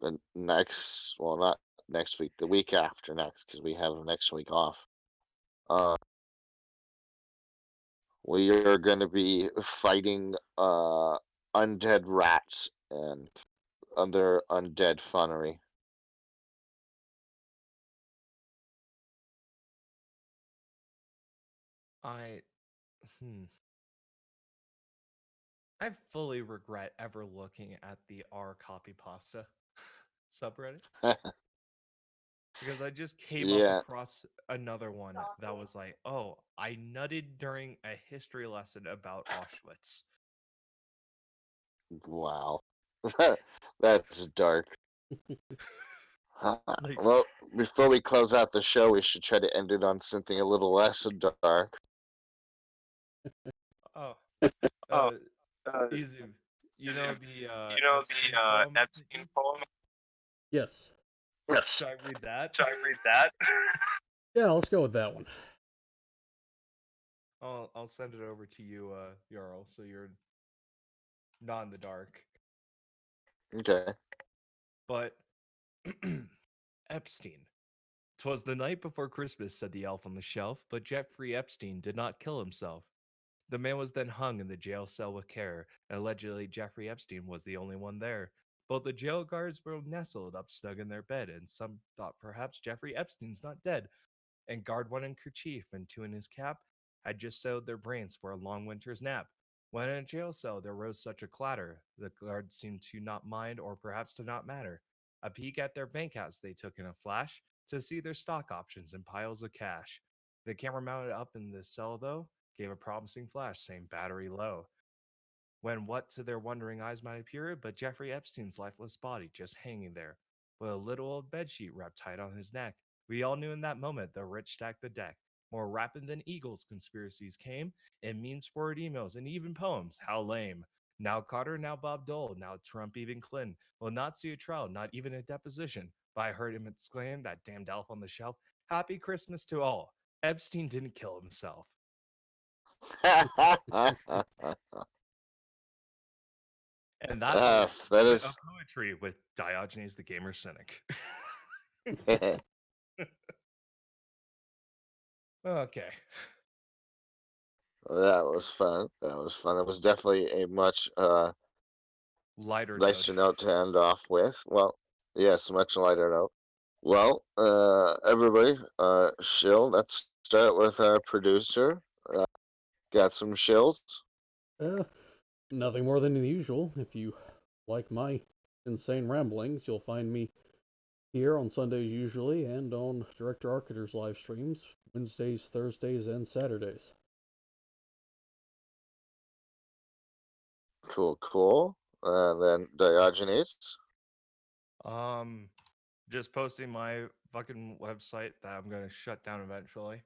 The next, well, not next week, the week after next, because we have next week off. Uh, we are going to be fighting undead rats and other undead funnery. I I fully regret ever looking at the R copy pasta subreddit because I just came up Yeah. across another one that was like, "Oh, I nutted during a history lesson about Auschwitz." Wow. That's dark. Like, Well, before we close out the show, we should try to end it on something a little less dark. oh, Oh, uh, uh, Ezoob, you know the you know Epstein the poem? Epstein poem? Yes. Yes. Should I read that? Should I read that? Yeah, let's go with that one. I'll send it over to you, Jarl, so you're not in the dark. Okay. But Epstein. 'Twas the night before Christmas, said the elf on the shelf, but Jeffrey Epstein did not kill himself. The man was then hung in the jail cell with care, and allegedly Jeffrey Epstein was the only one there. Both the jail guards were nestled up snug in their bed, and some thought perhaps Jeffrey Epstein's not dead, and guard one in kerchief and two in his cap had just sewed their brains for a long winter's nap. When in a jail cell there rose such a clatter, the guards seemed to not mind or perhaps to not matter. A peek at their bank accounts they took in a flash to see their stock options and piles of cash. The camera mounted up in the cell, though, gave a promising flash saying battery low. When what to their wondering eyes might appear but Jeffrey Epstein's lifeless body just hanging there, with a little old bedsheet wrapped tight on his neck. We all knew in that moment the rich stacked the deck. More rapid than eagles conspiracies came, and memes, forward emails, and even poems. How lame. Now Carter, now Bob Dole, now Trump, even Clinton will not see a trial, not even a deposition. But I heard him exclaim, that damned elf on the shelf, Happy Christmas to all. Epstein didn't kill himself. And that was Yes, that a is. poetry with Diogenes the Gamer Cynic. Okay. That was fun. That was fun. That was definitely a much Lighter nicer note. note to end off with. Well, yes, much lighter note. Well, everybody, shill. Let's start with our producer. Got some shills. Nothing more than the usual. If you like my insane ramblings, you'll find me here on Sundays usually, and on Director Arcater's live streams, Wednesdays, Thursdays, and Saturdays. Cool, cool. Then Diogenes. Just posting my fucking website that I'm gonna shut down eventually.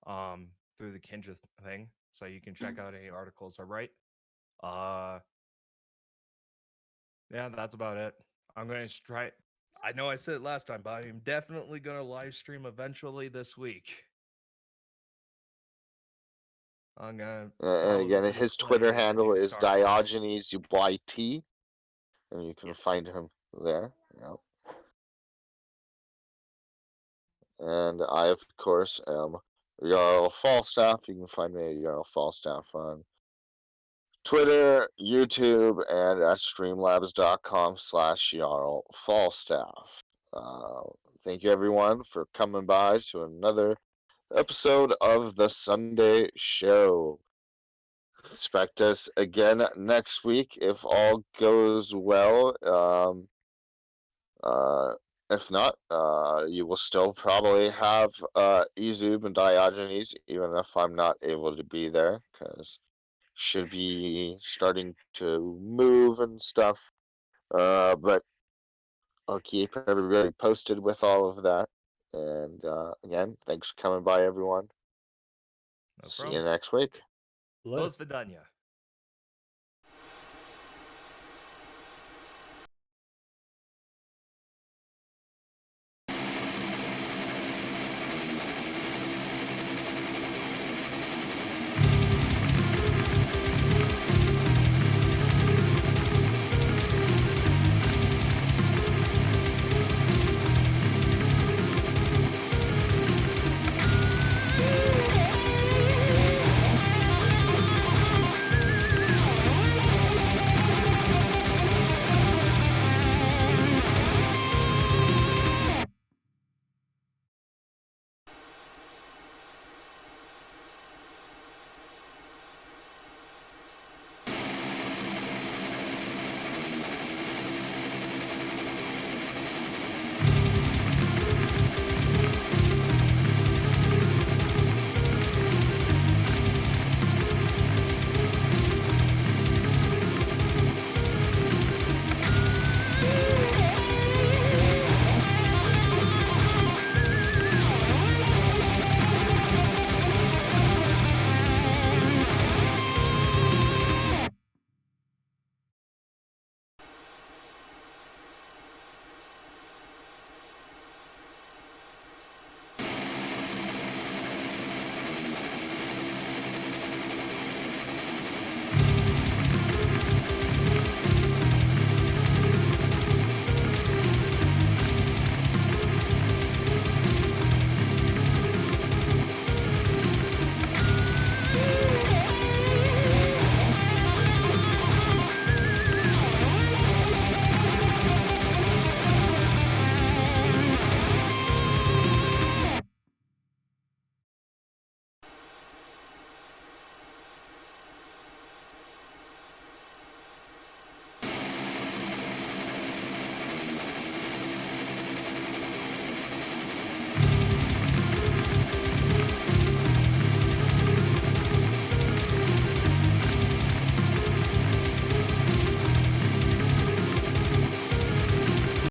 Through the Kindred thing, so you can check out any articles I write. Yeah, that's about it. I'm gonna try. I know I said it last time, but I'm definitely gonna live stream eventually this week. I'm gonna. And again, probably his play Twitter the handle new is Star Wars. Diogenes YT, and you can Yes. find him there. Yep. And I, of course, am Jarl Falstaff. You can find me at Jarl Falstaff on Twitter, YouTube, and at streamlabs.com/Jarl Falstaff. Thank you, everyone, for coming by to another episode of the Sunday Show. Expect us again next week if all goes well. If not, you will still probably have Ezoob and Diogenes, even if I'm not able to be there, because should be starting to move and stuff. But I'll keep everybody posted with all of that. And again, thanks for coming by, everyone. No See you problem. next week. Later. До свидания.